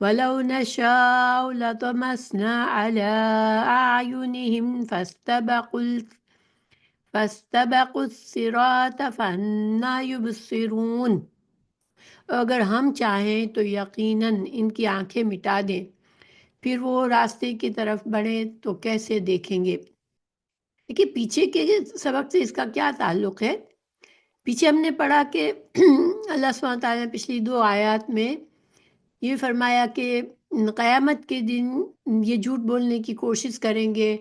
ولو نشاء لطمسنا على أعينهم فاستبقوا الصراط فأنى يبصرون۔ اگر ہم چاہیں تو یقیناً ان کی آنکھیں مٹا دیں، پھر وہ راستے کی طرف بڑھیں تو کیسے دیکھیں گے۔ دیکھیے پیچھے کے سبق سے اس کا کیا تعلق ہے۔ پیچھے ہم نے پڑھا کہ اللہ سبحانہ وتعالیٰ نے پچھلی 2 آیات میں یہ فرمایا کہ قیامت کے دن یہ جھوٹ بولنے کی کوشش کریں گے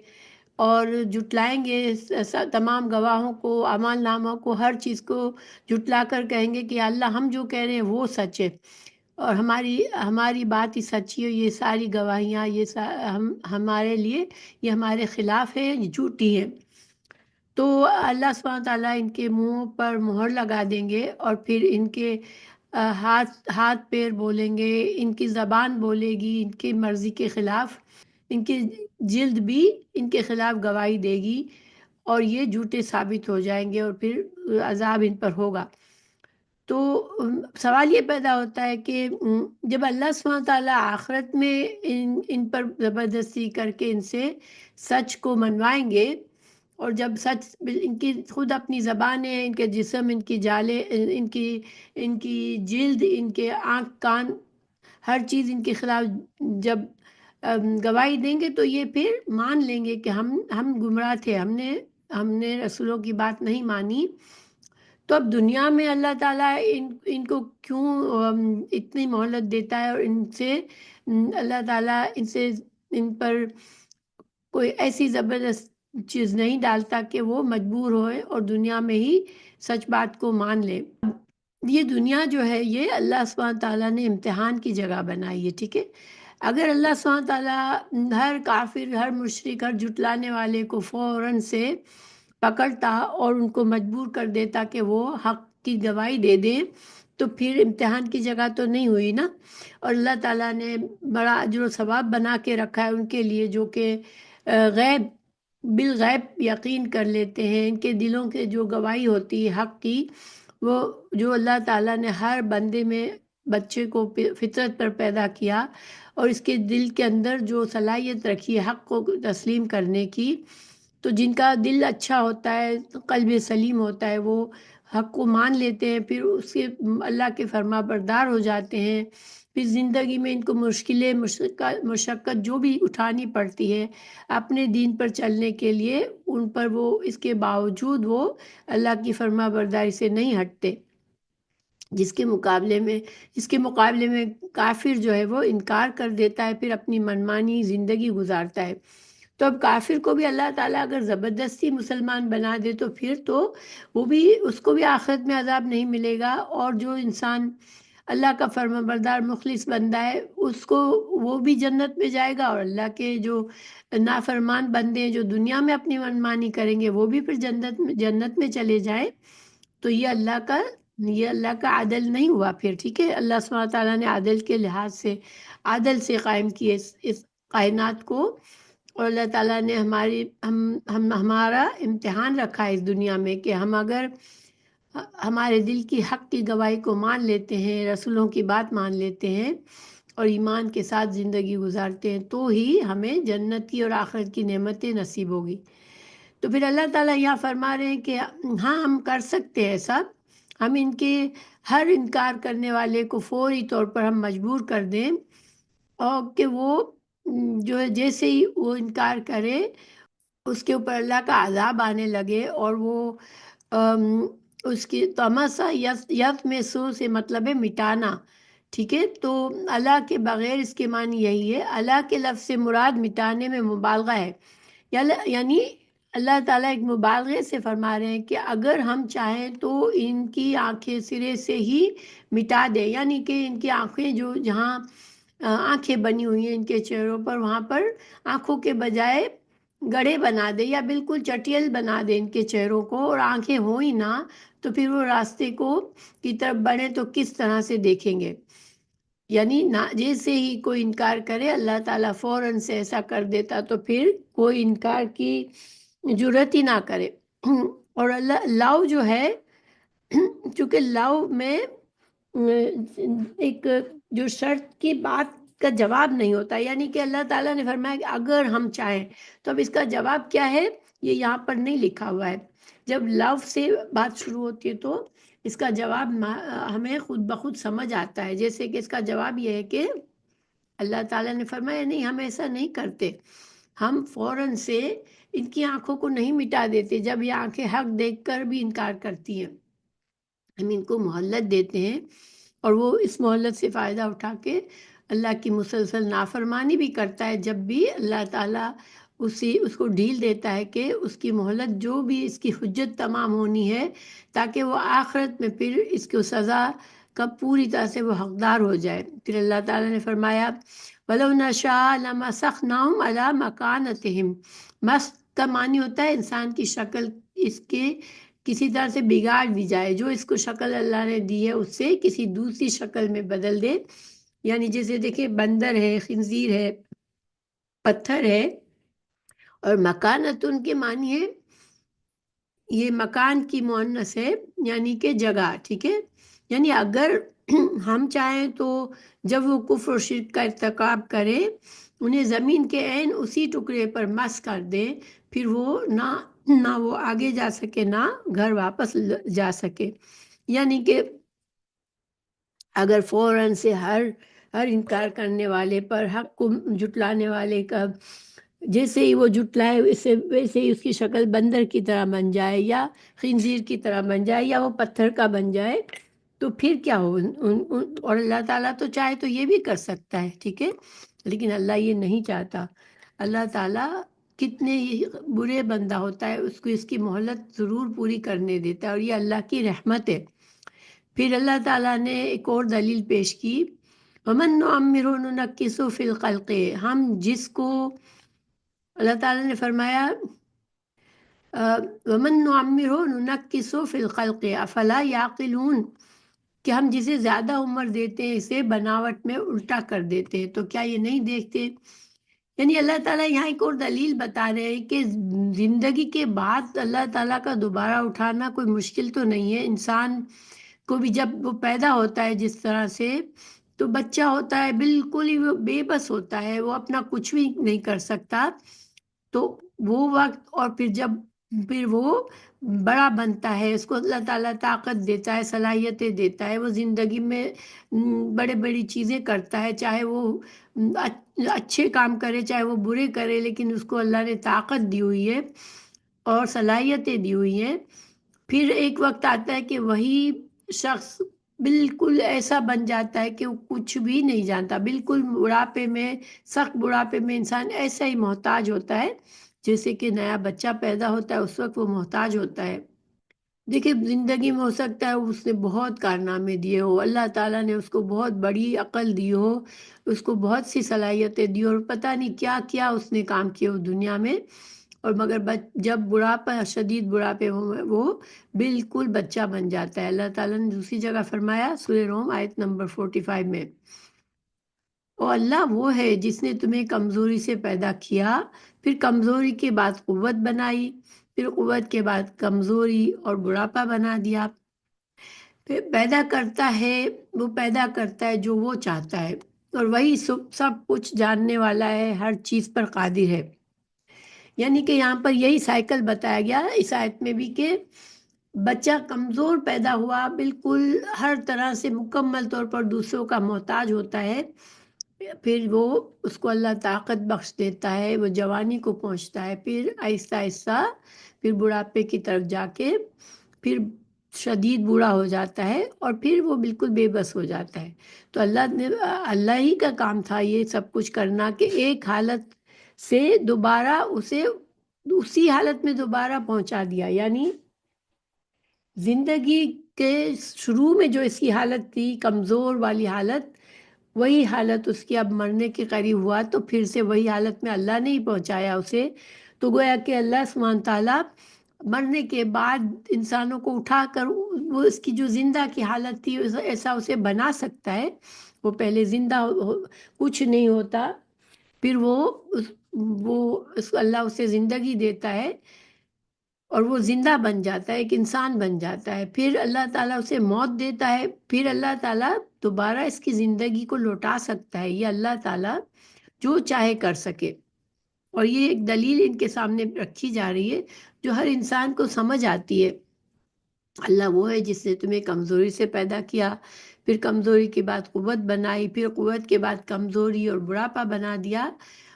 اور جھٹلائیں گے تمام گواہوں کو، اعمال ناموں کو، ہر چیز کو جھٹلا کر کہیں گے کہ اللہ ہم جو کہہ رہے ہیں وہ سچ ہے اور ہماری بات ہی سچی ہے، یہ ساری گواہیاں ہمارے لیے یہ ہمارے خلاف ہے، یہ جھوٹی ہے۔ تو اللہ سبحانہ تعالیٰ ان کے منہ پر مہر لگا دیں گے اور پھر ان کے ہاتھ پیر بولیں گے، ان کی زبان بولے گی ان کی مرضی کے خلاف، ان کی جلد بھی ان کے خلاف گواہی دے گی اور یہ جھوٹے ثابت ہو جائیں گے اور پھر عذاب ان پر ہوگا۔ تو سوال یہ پیدا ہوتا ہے کہ جب اللہ سبحانہ تعالیٰ آخرت میں ان پر زبردستی کر کے ان سے سچ کو منوائیں گے، اور جب سچ ان کی خود اپنی زبانیں، ان کے جسم، ان کی جالیں، ان کی جلد، ان کے آنکھ کان، ہر چیز ان کے خلاف جب گواہی دیں گے تو یہ پھر مان لیں گے کہ ہم گمراہ تھے، ہم نے رسولوں کی بات نہیں مانی۔ تو اب دنیا میں اللہ تعالیٰ ان کو کیوں اتنی مہلت دیتا ہے اور ان سے اللہ تعالیٰ ان پر کوئی ایسی زبردست چیز نہیں ڈالتا کہ وہ مجبور ہوئے اور دنیا میں ہی سچ بات کو مان لے۔ یہ دنیا جو ہے یہ اللہ سبحانہ تعالیٰ نے امتحان کی جگہ بنائی ہے، ٹھیک ہے۔ اگر اللہ سبحانہ تعالیٰ ہر کافر، ہر مشرک، ہر جھٹلانے والے کو فوراً سے پکڑتا اور ان کو مجبور کر دیتا کہ وہ حق کی گواہی دے دیں تو پھر امتحان کی جگہ تو نہیں ہوئی نا۔ اور اللہ تعالیٰ نے بڑا اجر و ثواب بنا کے رکھا ہے ان کے لیے جو کہ غیب بالغیب یقین کر لیتے ہیں، ان کے دلوں کے جو گواہی ہوتی ہے حق کی، وہ جو اللہ تعالیٰ نے ہر بندے میں بچے کو فطرت پر پیدا کیا اور اس کے دل کے اندر جو صلاحیت رکھی ہے حق کو تسلیم کرنے کی، تو جن کا دل اچھا ہوتا ہے، قلب سلیم ہوتا ہے، وہ حق کو مان لیتے ہیں، پھر اس کے اللہ کے فرما بردار ہو جاتے ہیں۔ پھر زندگی میں ان کو مشکلیں، مشقت جو بھی اٹھانی پڑتی ہے اپنے دین پر چلنے کے لیے، ان پر وہ اس کے باوجود وہ اللہ کی فرما برداری سے نہیں ہٹتے، جس کے مقابلے میں کافر جو ہے وہ انکار کر دیتا ہے، پھر اپنی منمانی زندگی گزارتا ہے۔ تو اب کافر کو بھی اللہ تعالیٰ اگر زبردستی مسلمان بنا دے تو پھر تو اس کو بھی آخرت میں عذاب نہیں ملے گا، اور جو انسان اللہ کا فرما بردار مخلص بندہ ہے اس کو وہ بھی جنت میں جائے گا، اور اللہ کے جو نافرمان بندے ہیں جو دنیا میں اپنی منمانی کریں گے وہ بھی پھر جنت میں چلے جائیں۔ تو یہ اللہ کا عدل نہیں ہوا پھر، ٹھیک ہے۔ اللہ سبحانہ تعالیٰ نے عدل کے لحاظ سے عدل سے قائم کیے اس کائنات کو، اور اللہ تعالیٰ نے ہمارا امتحان رکھا ہے اس دنیا میں کہ ہم اگر ہمارے دل کی حق کی گواہی کو مان لیتے ہیں، رسولوں کی بات مان لیتے ہیں اور ایمان کے ساتھ زندگی گزارتے ہیں تو ہی ہمیں جنت کی اور آخرت کی نعمتیں نصیب ہوگی۔ تو پھر اللہ تعالیٰ یہاں فرما رہے ہیں کہ ہاں ہم کر سکتے ہیں ایسا، ہم ان کے ہر انکار کرنے والے کو فوری طور پر ہم مجبور کر دیں، اور کہ وہ جو ہے جیسے ہی وہ انکار کرے اس کے اوپر اللہ کا عذاب آنے لگے، اور وہ اس کی تمسا یف میں سو سے مطلب ہے مٹانا، ٹھیک ہے۔ تو اللہ کے بغیر اس کے معنی یہی ہے، اللہ کے لفظ سے مراد مٹانے میں مبالغہ ہے، یعنی اللہ تعالیٰ ایک مبالغے سے فرما رہے ہیں کہ اگر ہم چاہیں تو ان کی آنکھیں سرے سے ہی مٹا دیں، یعنی کہ ان کی آنکھیں جہاں آنکھیں بنی ہوئی ہیں ان کے چہروں پر، وہاں پر آنکھوں کے بجائے گڑھے بنا دے یا بالکل چٹیل بنا دے ان کے چہروں کو اور آنکھیں ہوں ہی نہ، تو پھر وہ راستے کو کی طرف بڑھے تو کس طرح سے دیکھیں گے؟ یعنی نہ جیسے ہی کوئی انکار کرے اللہ تعالیٰ فوراً سے ایسا کر دیتا تو پھر کوئی انکار کی جرت ہی نہ کرے۔ اور اللہ لو جو ہے، چونکہ لو میں ایک جو شرط کی بات کا جواب نہیں ہوتا، یعنی کہ اللہ تعالیٰ نے فرمایا کہ اگر ہم چاہیں، تو اب اس کا جواب کیا ہے یہ یہاں پر نہیں لکھا ہوا ہے۔ جب لو سے بات شروع ہوتی ہے تو اس کا جواب ہمیں خود بخود سمجھ آتا ہے، جیسے کہ اس کا جواب یہ ہے کہ اللہ تعالیٰ نے فرمایا نہیں، ہم ایسا نہیں کرتے، ہم فوراً سے ان کی آنکھوں کو نہیں مٹا دیتے جب یہ آنکھیں حق دیکھ کر بھی انکار کرتی ہیں، ہم ان کو مہلت دیتے ہیں، اور وہ اس مہلت سے فائدہ اٹھا کے اللہ کی مسلسل نافرمانی بھی کرتا ہے، جب بھی اللہ تعالیٰ اس کو ڈھیل دیتا ہے کہ اس کی مہلت جو بھی اس کی حجت تمام ہونی ہے، تاکہ وہ آخرت میں پھر اس کو سزا کا پوری طرح سے وہ حقدار ہو جائے۔ پھر اللہ تعالیٰ نے فرمایا وَلَوْ نَشَاءَ لَمَسَخْنَاهُمْ عَلَى مَكَانَتِهِمْ۔ مسخ کا معنی ہوتا ہے انسان کی شکل اس کے کسی طرح سے بگاڑ دی جائے، جو اس کو شکل اللہ نے دی ہے اس سے کسی دوسری شکل میں بدل دے، یعنی جیسے دیکھیں بندر ہے، خنزیر ہے، پتھر ہے، اور مکانتن کے معنی ہے یہ مکان کی مؤنث ہے، یعنی کہ جگہ، ٹھیک ہے، یعنی اگر ہم چاہیں تو جب وہ کفر و شرک کا ارتکاب کرے انہیں زمین کے عین اسی ٹکڑے پر مس کر دے، پھر وہ نہ وہ آگے جا سکے نہ گھر واپس جا سکے، یعنی کہ اگر فوراً سے ہر انکار کرنے والے پر، حق کو جھٹلانے والے کا جیسے ہی وہ جھٹلائے ویسے ہی اس کی شکل بندر کی طرح بن جائے یا خنزیر کی طرح بن جائے یا وہ پتھر کا بن جائے، تو پھر کیا ہو؟ اور اللہ تعالیٰ تو چاہے تو یہ بھی کر سکتا ہے، ٹھیک ہے، لیکن اللہ یہ نہیں چاہتا۔ اللہ تعالیٰ کتنے ہی برے بندہ ہوتا ہے اس کو اس کی مہلت ضرور پوری کرنے دیتا ہے، اور یہ اللہ کی رحمت ہے۔ پھر اللہ تعالیٰ نے ایک اور دلیل پیش کی وَمَن نُعَمِّرْهُ نُنَكِّسُهُ فِي الْخَلْقِ، ہم جس کو اللہ تعالیٰ نے فرمایا وَمَن نُعَمِّرْهُ نُنَكِّسُهُ فِي الْخَلْقِ أَفَلَا يَعْقِلُونَ، کہ ہم جسے زیادہ عمر دیتے ہیں اسے بناوٹ میں الٹا کر دیتے ہیں، تو کیا یہ نہیں دیکھتے؟ یعنی اللہ تعالیٰ یہاں ایک اور دلیل بتا رہے ہیں کہ زندگی کے بعد اللہ تعالیٰ کا دوبارہ اٹھانا کوئی مشکل تو نہیں ہے۔ انسان کو بھی جب وہ پیدا ہوتا ہے جس طرح سے، تو بچہ ہوتا ہے بالکل ہی وہ بے بس ہوتا ہے، وہ اپنا کچھ بھی نہیں کر سکتا، تو وہ وقت اور پھر وہ بڑا بنتا ہے، اس کو اللہ تعالیٰ طاقت دیتا ہے، صلاحیتیں دیتا ہے، وہ زندگی میں بڑے بڑی چیزیں کرتا ہے، چاہے وہ اچھے کام کرے چاہے وہ برے کرے، لیکن اس کو اللہ نے طاقت دی ہوئی ہے اور صلاحیتیں دی ہوئی ہیں۔ پھر ایک وقت آتا ہے کہ وہی شخص بالکل ایسا بن جاتا ہے کہ وہ کچھ بھی نہیں جانتا، بالکل بڑھاپے میں، سخت بڑھاپے میں انسان ایسا ہی محتاج ہوتا ہے جیسے کہ نیا بچہ پیدا ہوتا ہے اس وقت وہ محتاج ہوتا ہے۔ دیکھیں زندگی میں ہو سکتا ہے اس نے بہت کارنامے دیے ہو، اللہ تعالیٰ نے اس کو بہت بڑی عقل دی ہو، اس کو بہت سی صلاحیتیں دی اور پتہ نہیں کیا کیا اس نے کام کیے ہو دنیا میں، اور مگر جب بڑھاپا شدید بڑھاپے وہ بالکل بچہ بن جاتا ہے۔ اللہ تعالیٰ نے دوسری جگہ فرمایا سورہ روم آیت نمبر 45 میں، اور اللہ وہ ہے جس نے تمہیں کمزوری سے پیدا کیا، پھر کمزوری کے بعد قوت بنائی، پھر قوت کے بعد کمزوری اور بڑھاپا بنا دیا۔ پھر پیدا کرتا ہے جو وہ چاہتا ہے، اور وہی سب کچھ جاننے والا ہے، ہر چیز پر قادر ہے۔ یعنی کہ یہاں پر یہی سائیکل بتایا گیا اس آیت میں بھی کہ بچہ کمزور پیدا ہوا، بالکل ہر طرح سے مکمل طور پر دوسروں کا محتاج ہوتا ہے، پھر وہ اس کو اللہ طاقت بخش دیتا ہے، وہ جوانی کو پہنچتا ہے، پھر آہستہ آہستہ پھر بڑھاپے کی طرف جا کے پھر شدید بوڑھا ہو جاتا ہے، اور پھر وہ بالکل بے بس ہو جاتا ہے۔ تو اللہ ہی کا کام تھا یہ سب کچھ کرنا کہ ایک حالت سے دوبارہ اسے اسی حالت میں دوبارہ پہنچا دیا، یعنی زندگی کے شروع میں جو اس کی حالت تھی کمزور والی حالت، وہی حالت اس کی اب مرنے کے قریب ہوا تو پھر سے وہی حالت میں اللہ نے ہی پہنچایا اسے، تو گویا کہ اللہ سبحانہ تعالیٰ مرنے کے بعد انسانوں کو اٹھا کر وہ اس کی جو زندہ کی حالت تھی ایسا اسے بنا سکتا ہے. وہ پہلے زندہ کچھ نہیں ہوتا، پھر اللہ اسے زندگی دیتا ہے اور وہ زندہ بن جاتا ہے، ایک انسان بن جاتا ہے. پھر اللہ تعالیٰ اسے موت دیتا ہے، پھر اللہ تعالیٰ دوبارہ اس کی زندگی کو لوٹا سکتا ہے. یہ اللہ تعالیٰ جو چاہے کر سکے، اور یہ ایک دلیل ان کے سامنے رکھی جا رہی ہے جو ہر انسان کو سمجھ آتی ہے. اللہ وہ ہے جس نے تمہیں کمزوری سے پیدا کیا، پھر کمزوری کے بعد قوت بنائی، پھر قوت کے بعد کمزوری اور بڑھاپا بنا دیا.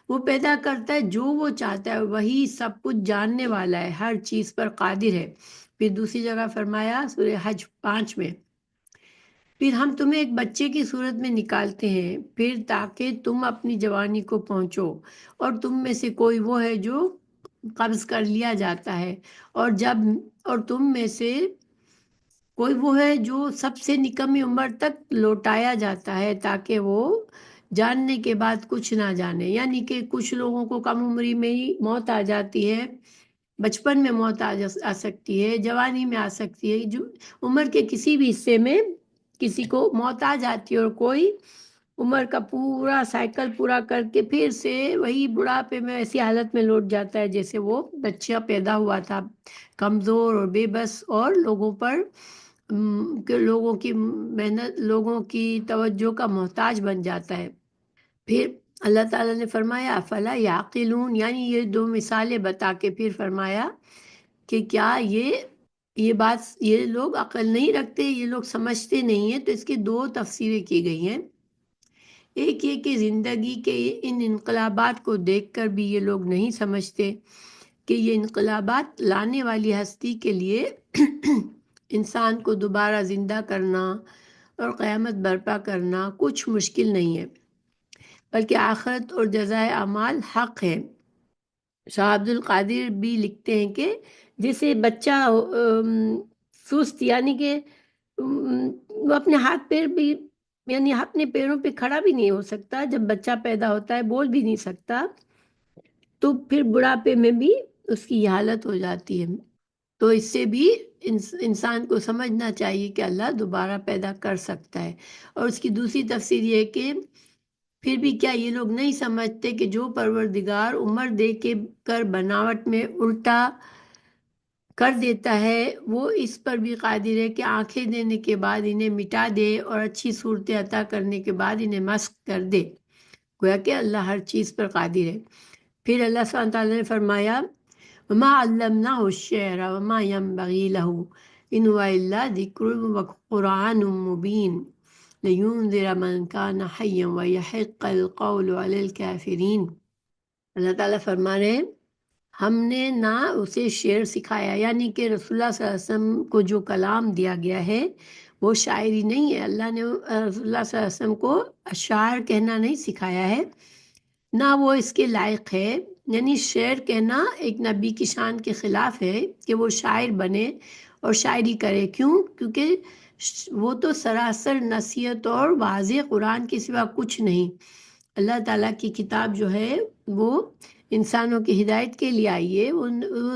وہ پیدا کرتا ہے جو وہ چاہتا ہے، وہی سب کچھ جاننے والا ہے، ہر چیز پر قادر ہے. پھر دوسری جگہ فرمایا سورہ حج 5 میں، پھر ہم تمہیں ایک بچے کی صورت میں نکالتے ہیں، پھر تاکہ تم اپنی جوانی کو پہنچو، اور تم میں سے کوئی وہ ہے جو قبض کر لیا جاتا ہے، اور تم میں سے کوئی وہ ہے جو سب سے نکمی عمر تک لوٹایا جاتا ہے تاکہ وہ جاننے کے بعد کچھ نہ جانے. یعنی کہ کچھ لوگوں کو کم عمری میں ہی موت آ جاتی ہے، بچپن میں موت آ سکتی ہے، جوانی میں آ سکتی ہے، جو عمر کے کسی بھی حصے میں کسی کو موت آ جاتی ہے، اور کوئی عمر کا پورا سائیکل پورا کر کے پھر سے وہی بڑھاپے میں ایسی حالت میں لوٹ جاتا ہے جیسے وہ بچہ پیدا ہوا تھا، کمزور اور بے بس، اور لوگوں کی محنت، لوگوں کی توجہ کا محتاج بن جاتا ہے. پھر اللہ تعالیٰ نے فرمایا افلا یعقلون، یعنی یہ دو مثالیں بتا کے پھر فرمایا کہ کیا یہ بات یہ لوگ عقل نہیں رکھتے، یہ لوگ سمجھتے نہیں ہیں. تو اس کی دو تفسیریں کی گئی ہیں. ایک یہ کہ زندگی کے ان انقلابات کو دیکھ کر بھی یہ لوگ نہیں سمجھتے کہ یہ انقلابات لانے والی ہستی کے لیے انسان کو دوبارہ زندہ کرنا اور قیامت برپا کرنا کچھ مشکل نہیں ہے، بلکہ آخرت اور جزائے اعمال حق ہے. شاہ عبد القادر بھی لکھتے ہیں کہ جیسے بچہ سست، یعنی کہ وہ اپنے ہاتھ پیر بھی، یعنی اپنے پیروں پہ کھڑا بھی نہیں ہو سکتا جب بچہ پیدا ہوتا ہے، بول بھی نہیں سکتا، تو پھر بڑھاپے میں بھی اس کی یہ حالت ہو جاتی ہے. تو اس سے بھی انسان کو سمجھنا چاہیے کہ اللہ دوبارہ پیدا کر سکتا ہے. اور اس کی دوسری تفسیر یہ ہے کہ پھر بھی کیا یہ لوگ نہیں سمجھتے کہ جو پروردگار عمر دے کے کر بناوٹ میں الٹا کر دیتا ہے، وہ اس پر بھی قادر ہے کہ آنکھیں دینے کے بعد انہیں مٹا دے اور اچھی صورتیں عطا کرنے کے بعد انہیں مسخ کر دے. گویا کہ اللہ ہر چیز پر قادر ہے. پھر اللہ سبحانہ تعالیٰ نے فرمایا وما علمناه الشعر وما ينبغي له إن هو إلا ذكر وقرآن مبين لينذر من كان حيا ويحق القول على الكافرين. اللہ تعالیٰ فرما رہے ہیں ہم نے نہ اسے شعر سکھایا، یعنی کہ رسول اللہ صلی اللہ علیہ وسلم کو جو کلام دیا گیا ہے وہ شاعری نہیں ہے. اللہ نے رسول اللہ صلی اللہ علیہ وسلم کو اشعار کہنا نہیں سکھایا ہے، نہ وہ اس کے لائق ہے. یعنی شعر کہنا ایک نبی کی شان کے خلاف ہے کہ وہ شاعر بنے اور شاعری کرے. کیونکہ وہ تو سراسر نصیحت اور واضح قرآن کے سوا کچھ نہیں. اللہ تعالیٰ کی کتاب جو ہے وہ انسانوں کی ہدایت کے لیے آئی ہے،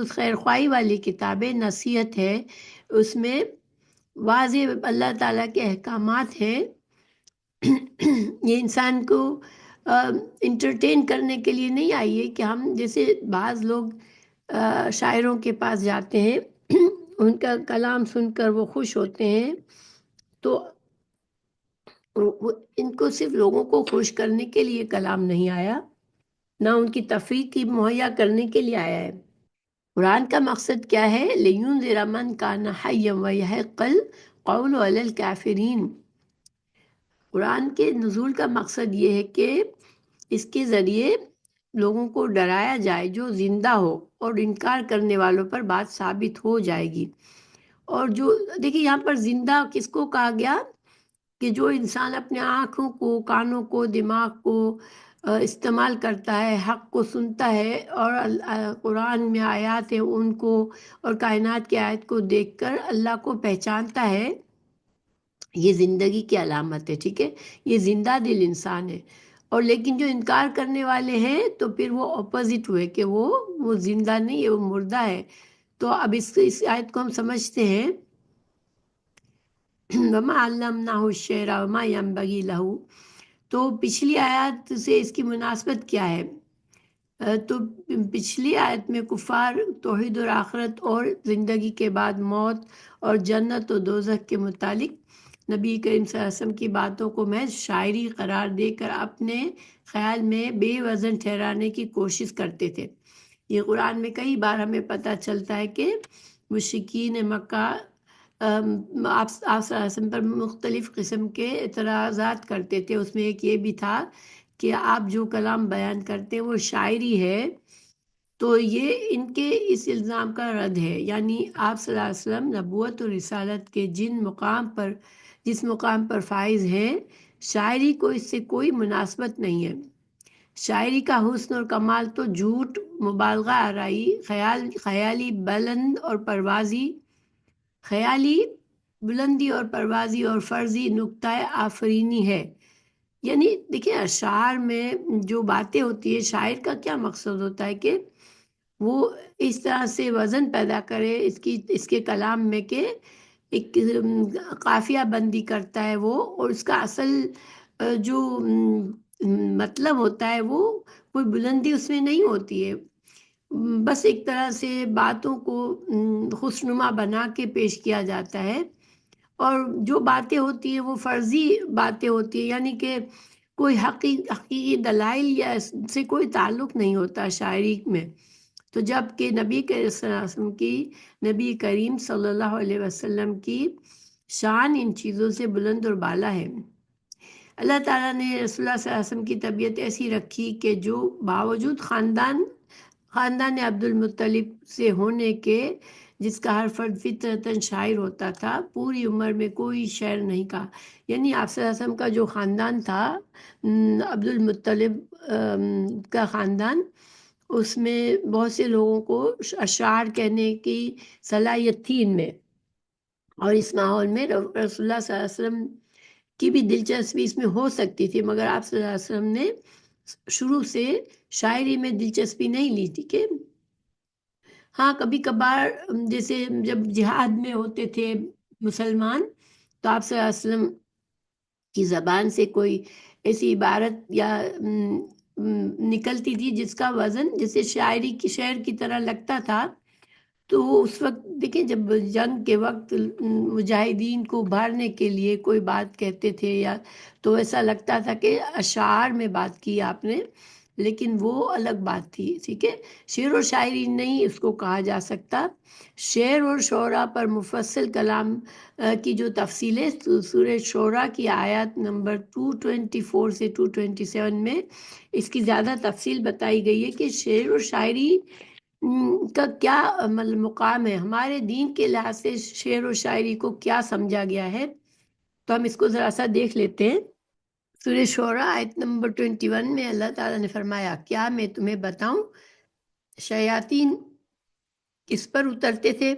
خیر خواہی والی کتاب ہے، نصیحت ہے، اس میں واضح اللہ تعالیٰ کے احکامات ہیں. یہ انسان کو انٹرٹین کرنے کے لیے نہیں آئی ہے کہ ہم جیسے بعض لوگ شاعروں کے پاس جاتے ہیں ان کا کلام سن کر وہ خوش ہوتے ہیں، تو ان کو صرف لوگوں کو خوش کرنے کے لیے کلام نہیں آیا، نہ ان کی تفریح کی مہیا کرنے کے لیے آیا ہے. قرآن کا مقصد کیا ہے؟ لِيُنذِرَ مَن كَانَ حَيًّا وَيَحِقَّ الْقَوْلُ عَلَى الْكَافِرِينَ. قرآن کے نزول کا مقصد یہ ہے کہ اس کے ذریعے لوگوں کو ڈرایا جائے جو زندہ ہو، اور انکار کرنے والوں پر بات ثابت ہو جائے گی. اور جو دیکھیے یہاں پر زندہ کس کو کہا گیا کہ جو انسان اپنے آنکھوں کو، کانوں کو، دماغ کو استعمال کرتا ہے، حق کو سنتا ہے، اور قرآن میں آیات ہیں ان کو اور کائنات کی آیت کو دیکھ کر اللہ کو پہچانتا ہے. یہ زندگی کی علامت ہے، ٹھیک ہے، یہ زندہ دل انسان ہے. اور لیکن جو انکار کرنے والے ہیں تو پھر وہ اپوزٹ ہوئے کہ وہ زندہ نہیں ہے، وہ مردہ ہے۔ تو اب اس آیت کو ہم سمجھتے ہیں، وَمَا عَلَّمْنَاهُ الشِّعْرَ وَمَا يَنبَغِي لَهُ۔ تو پچھلی آیات سے اس کی مناسبت کیا ہے؟ تو پچھلی آیت میں کفار توحید اور آخرت اور زندگی کے بعد موت اور جنت و دوزخ کے متعلق نبی کریم صلی اللہ علیہ وسلم کی باتوں کو محض شاعری قرار دے کر اپنے خیال میں بے وزن ٹھہرانے کی کوشش کرتے تھے۔ یہ قرآن میں کئی بار ہمیں پتہ چلتا ہے کہ مشرکین مکہ آپ صلی اللہ علیہ وسلم پر مختلف قسم کے اعتراضات کرتے تھے۔ اس میں ایک یہ بھی تھا کہ آپ جو کلام بیان کرتے ہیں وہ شاعری ہے، تو یہ ان کے اس الزام کا رد ہے۔ یعنی آپ صلی اللہ علیہ وسلم نبوت و رسالت کے جس مقام پر فائز ہیں، شاعری کو اس سے کوئی مناسبت نہیں ہے۔ شاعری کا حسن اور کمال تو جھوٹ، مبالغہ آرائی، خیالی بلندی اور پروازی اور فرضی نکتہ آفرینی ہے۔ یعنی دیکھیں اشعار میں جو باتیں ہوتی ہے، شاعر کا کیا مقصد ہوتا ہے کہ وہ اس طرح سے وزن پیدا کرے اس کے کلام میں کہ ایک قافیہ بندی کرتا ہے وہ، اور اس کا اصل جو مطلب ہوتا ہے وہ کوئی بلندی اس میں نہیں ہوتی ہے، بس ایک طرح سے باتوں کو خوشنما بنا کے پیش کیا جاتا ہے، اور جو باتیں ہوتی ہیں وہ فرضی باتیں ہوتی ہیں، یعنی کہ کوئی حقیقی دلائل یا اس سے کوئی تعلق نہیں ہوتا شاعری میں۔ تو جب کہ نبی کریم صلی اللہ علیہ وسلم کی شان ان چیزوں سے بلند اور بالا ہے۔ اللہ تعالیٰ نے رسول اللہ صلی اللہ علیہ وسلم کی طبیعت ایسی رکھی کہ جو باوجود خاندان عبد المطلب سے ہونے کے، جس کا ہر فرد فطرتاً شاعر ہوتا تھا، پوری عمر میں کوئی شعر نہیں کہا۔ یعنی آپ صلی اللہ علیہ وسلم کا جو خاندان تھا، عبد المطلب کا خاندان، اس میں بہت سے لوگوں کو اشعار کہنے کی صلاحیت تھی ان میں، اور اس ماحول میں رسول اللہ صلی اللہ علیہ وسلم کی بھی دلچسپی اس میں ہو سکتی تھی، مگر آپ صلی اللہ علیہ وسلم نے شروع سے شاعری میں دلچسپی نہیں لی تھی۔ کہ ہاں کبھی کبھار جیسے جب جہاد میں ہوتے تھے مسلمان، تو آپ صلی اللہ علیہ وسلم کی زبان سے کوئی ایسی عبارت یا نکلتی تھی جس کا وزن جیسے شعر کی طرح لگتا تھا، تو اس وقت دیکھیں جب جنگ کے وقت مجاہدین کو ابھارنے کے لیے کوئی بات کہتے تھے، یا تو ایسا لگتا تھا کہ اشعار میں بات کی آپ نے، لیکن وہ الگ بات تھی، ٹھیک ہے۔ شعر و شاعری نہیں اس کو کہا جا سکتا۔ شعر اور شعراء پر مفصل کلام کی جو تفصیل ہے، سورہ شعراء کی آیات نمبر 224 سے 227 میں اس کی زیادہ تفصیل بتائی گئی ہے کہ شعر و شاعری کا کیا مقام ہے، ہمارے دین کے لحاظ سے شعر و شاعری کو کیا سمجھا گیا ہے۔ تو ہم اس کو ذرا سا دیکھ لیتے ہیں۔ سورہ شعراء آیت نمبر 21 میں اللہ تعالیٰ نے فرمایا، کیا میں تمہیں بتاؤں شیاطین کس پر اترتے تھے؟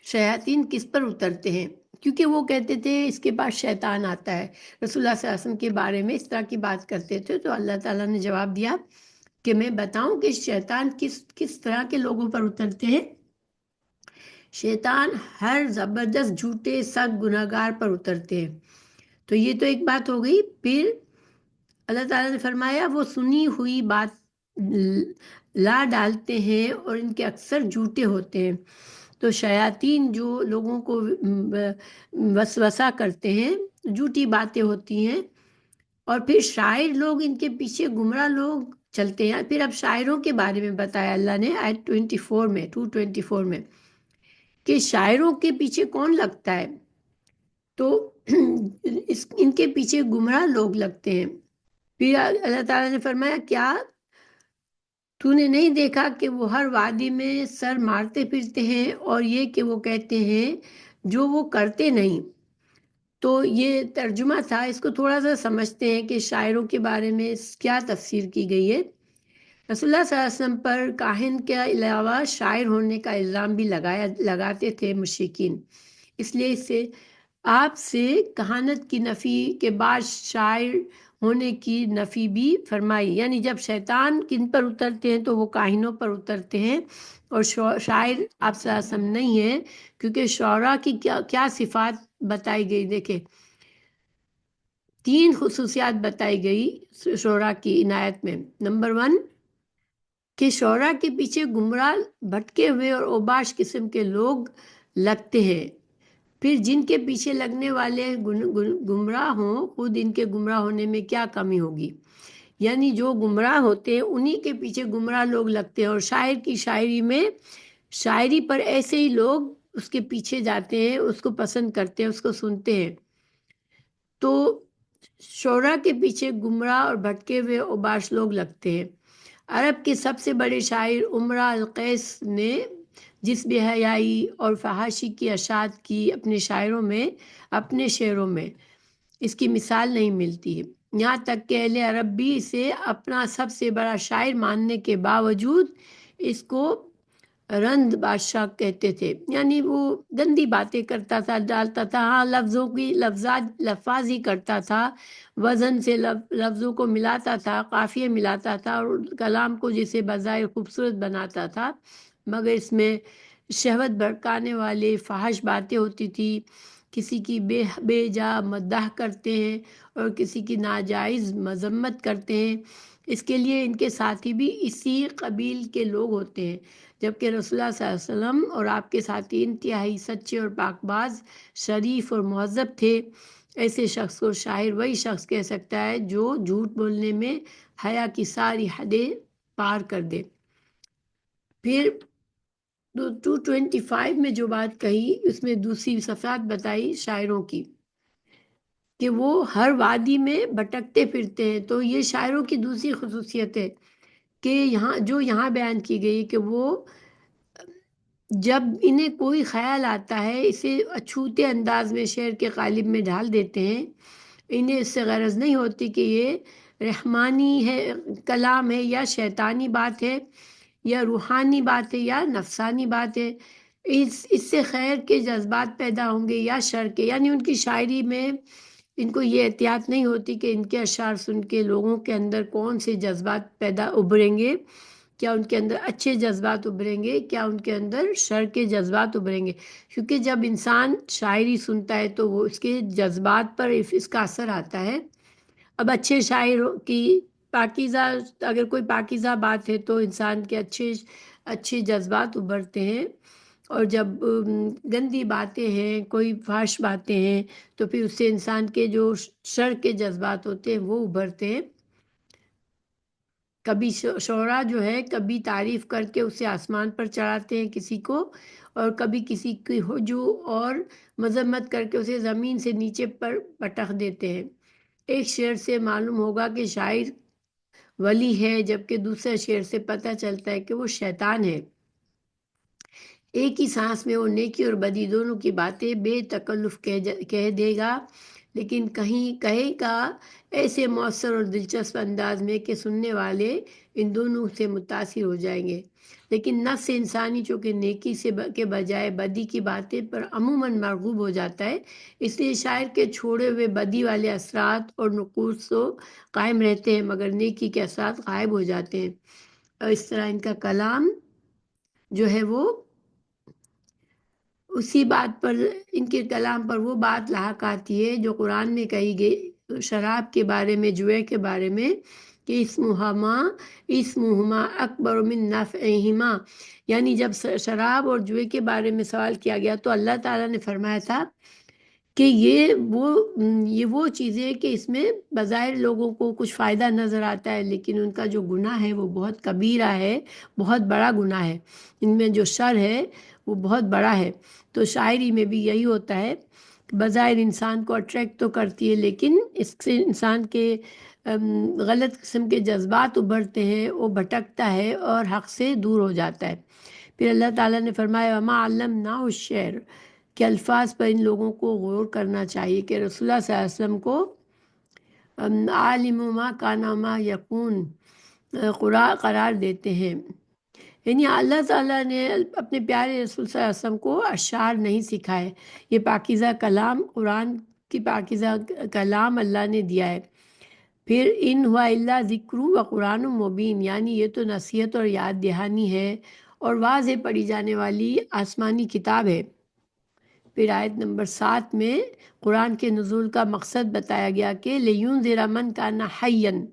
شیاطین کس پر اترتے ہیں؟ کیونکہ وہ کہتے تھے اس کے پاس شیطان آتا ہے، رسول اللہ صلی اللہ علیہ وسلم کے بارے میں اس طرح کی بات کرتے تھے۔ تو اللہ تعالیٰ نے جواب دیا کہ میں بتاؤں کہ شیطان کس طرح کے لوگوں پر اترتے ہیں۔ شیطان ہر زبردست جھوٹے سخت گناہگار پر اترتے ہیں۔ تو یہ تو ایک بات ہو گئی۔ پھر اللہ تعالیٰ نے فرمایا وہ سنی ہوئی بات لا ڈالتے ہیں اور ان کے اکثر جھوٹے ہوتے ہیں۔ تو شیاطین جو لوگوں کو وسوسہ کرتے ہیں، جھوٹی باتیں ہوتی ہیں، اور پھر شاعر لوگ ان کے پیچھے گمراہ لوگ چلتے ہیں۔ پھر اب شاعروں کے بارے میں بتایا اللہ نے آیت 224 میں کہ شاعروں کے پیچھے کون لگتا ہے؟ تو ان کے پیچھے گمراہ لوگ لگتے ہیں۔ پھر اللہ تعالیٰ نے فرمایا، کیا تو نے نہیں دیکھا کہ وہ ہر وادی میں سر مارتے پھرتے ہیں، اور یہ کہ وہ کہتے ہیں جو وہ کرتے نہیں۔ تو یہ ترجمہ تھا، اس کو تھوڑا سا سمجھتے ہیں کہ شاعروں کے بارے میں کیا تفسیر کی گئی ہے۔ رسول اللہ صلی اللہ علیہ وسلم پر کاہن کے علاوہ شاعر ہونے کا الزام بھی لگاتے تھے مشرکین، اس لیے آپ سے کہانت کی نفی کے بعد شاعر ہونے کی نفی بھی فرمائی، یعنی جب شیطان کن پر اترتے ہیں تو وہ کاہنوں پر اترتے ہیں، اور شاعر آپ صلی اللہ علیہ وسلم نہیں ہے، کیونکہ شعراء کی کیا صفات بتائی گئی. دیکھیں 3 خصوصیات بتائی گئی شعراء کی عنایت میں. نمبر 1 کہ شعراء کے پیچھے گمراہ بھٹکے ہوئے اور اوباش قسم کے لوگ لگتے ہیں، پھر جن کے پیچھے لگنے والے گمراہ ہوں، خود ان کے گمراہ ہونے میں کیا کمی ہوگی. یعنی جو گمراہ ہوتے ہیں انہی کے پیچھے گمراہ لوگ لگتے ہیں، اور شاعر کی شاعری میں شاعری پر ایسے ہی لوگ اس کے پیچھے جاتے ہیں، اس کو پسند کرتے ہیں، اس کو سنتے ہیں. تو شعراء کے پیچھے گمراہ اور بھٹکے ہوئے اوباش لوگ لگتے ہیں. عرب کے سب سے بڑے شاعر امرؤ القیس نے جس بے حیائی اور فحاشی کی اشاعت کی اپنے شعروں میں اس کی مثال نہیں ملتی. یہاں تک کہ اہل عرب بھی اسے اپنا سب سے بڑا شاعر ماننے کے باوجود اس کو رند بادشاہ کہتے تھے، یعنی وہ گندی باتیں کرتا تھا، ڈالتا تھا، ہاں لفظوں کی لفاظ ہی کرتا تھا، وزن سے لفظوں کو ملاتا تھا، قافیے ملاتا تھا، اور کلام کو جسے بظاہر خوبصورت بناتا تھا، مگر اس میں شہوت بھڑکانے والے فحش باتیں ہوتی تھی. کسی کی بے جا مداح کرتے ہیں اور کسی کی ناجائز مذمت کرتے ہیں. اس کے لیے ان کے ساتھی بھی اسی قبیل کے لوگ ہوتے ہیں، جبکہ رسول اللہ صلی اللہ علیہ وسلم اور آپ کے ساتھی انتہائی سچے اور پاک باز، شریف اور مہذب تھے. ایسے شخص کو شاعر وہی شخص کہہ سکتا ہے جو جھوٹ بولنے میں حیا کی ساری حدیں پار کر دے. پھر 225 میں جو بات کہی اس میں دوسری صفات بتائی شاعروں کی کہ وہ ہر وادی میں بھٹکتے پھرتے ہیں. تو یہ شاعروں کی دوسری خصوصیت ہے کہ یہاں بیان کی گئی کہ وہ جب انہیں کوئی خیال آتا ہے اسے اچھوتے انداز میں شعر کے قالب میں ڈھال دیتے ہیں. انہیں اس سے غرض نہیں ہوتی کہ یہ رحمانی ہے کلام ہے یا شیطانی بات ہے یا روحانی بات ہے یا نفسانی بات ہے. اس سے خیر کے جذبات پیدا ہوں گے یا شر کے. یعنی ان کی شاعری میں ان کو یہ احتیاط نہیں ہوتی کہ ان کے اشعار سن کے لوگوں کے اندر کون سے جذبات ابھریں گے، کیا ان کے اندر اچھے جذبات ابھریں گے، کیا ان کے اندر شر کے جذبات ابھریں گے. کیونکہ جب انسان شاعری سنتا ہے تو وہ اس کے جذبات پر اس کا اثر آتا ہے. اب اچھے شاعر کی پاکیزہ اگر کوئی پاکیزہ بات ہے تو انسان کے اچھے جذبات ابھرتے ہیں، اور جب گندی باتیں ہیں، کوئی فحش باتیں ہیں، تو پھر اس سے انسان کے جو شر کے جذبات ہوتے ہیں وہ ابھرتے ہیں. کبھی شعراء جو ہے کبھی تعریف کر کے اسے آسمان پر چڑھاتے ہیں کسی کو، اور کبھی کسی کی ہجو اور مذمت کر کے اسے زمین سے نیچے پر پٹخ دیتے ہیں. ایک شعر سے معلوم ہوگا کہ شاعر ولی ہے، جبکہ دوسرے شعر سے پتہ چلتا ہے کہ وہ شیطان ہے. ایک ہی سانس میں وہ نیکی اور بدی دونوں کی باتیں بے تکلف کہہ دے گا، لیکن کہے گا ایسے مؤثر اور دلچسپ انداز میں کہ سننے والے ان دونوں سے متاثر ہو جائیں گے. لیکن نفس انسانی چونکہ نیکی کے بجائے بدی کی باتیں پر عموماً مرغوب ہو جاتا ہے، اس لیے شاعر کے چھوڑے ہوئے بدی والے اثرات اور نقوص تو قائم رہتے ہیں، مگر نیکی کے اثرات غائب ہو جاتے ہیں. اور اس طرح ان کا کلام جو ہے وہ اسی بات پر، ان کے کلام پر وہ بات لاحق آتی ہے جو قرآن میں کہی گئی شراب کے بارے میں، جوئے کے بارے میں کہ اسمہما اکبر من نفعہما. یعنی جب شراب اور جوئے کے بارے میں سوال کیا گیا تو اللہ تعالیٰ نے فرمایا تھا کہ یہ وہ چیزیں کہ اس میں بظاہر لوگوں کو کچھ فائدہ نظر آتا ہے، لیکن ان کا جو گناہ ہے وہ بہت کبیرہ ہے، بہت بڑا گناہ ہے. ان میں جو شر ہے وہ بہت بڑا ہے. تو شاعری میں بھی یہی ہوتا ہے، بظاہر انسان کو اٹریکٹ تو کرتی ہے، لیکن اس سے انسان کے غلط قسم کے جذبات ابھرتے ہیں، وہ بھٹکتا ہے اور حق سے دور ہو جاتا ہے. پھر اللہ تعالیٰ نے فرمایا وما علمناہ الشعر، کہ الفاظ پر ان لوگوں کو غور کرنا چاہیے کہ رسول اللہ صلی اللہ علیہ وسلم کو عالم ما کان ما یکون قرار دیتے ہیں. یعنی اللہ تعالیٰ نے اپنے پیارے رسول صلی اللہ علیہ وسلم کو اشعار نہیں سکھائے، یہ پاکیزہ کلام، قرآن کی پاکیزہ کلام اللہ نے دیا ہے. پھر ان ہوا الا ذکر و قرآن مبین، یعنی یہ تو نصیحت اور یاد دہانی ہے اور واضح پڑھی جانے والی آسمانی کتاب ہے۔ پھر آیت نمبر 7 میں قرآن کے نزول کا مقصد بتایا گیا کہ لِيُنذِرَ مَن كَانَ حَيًّا،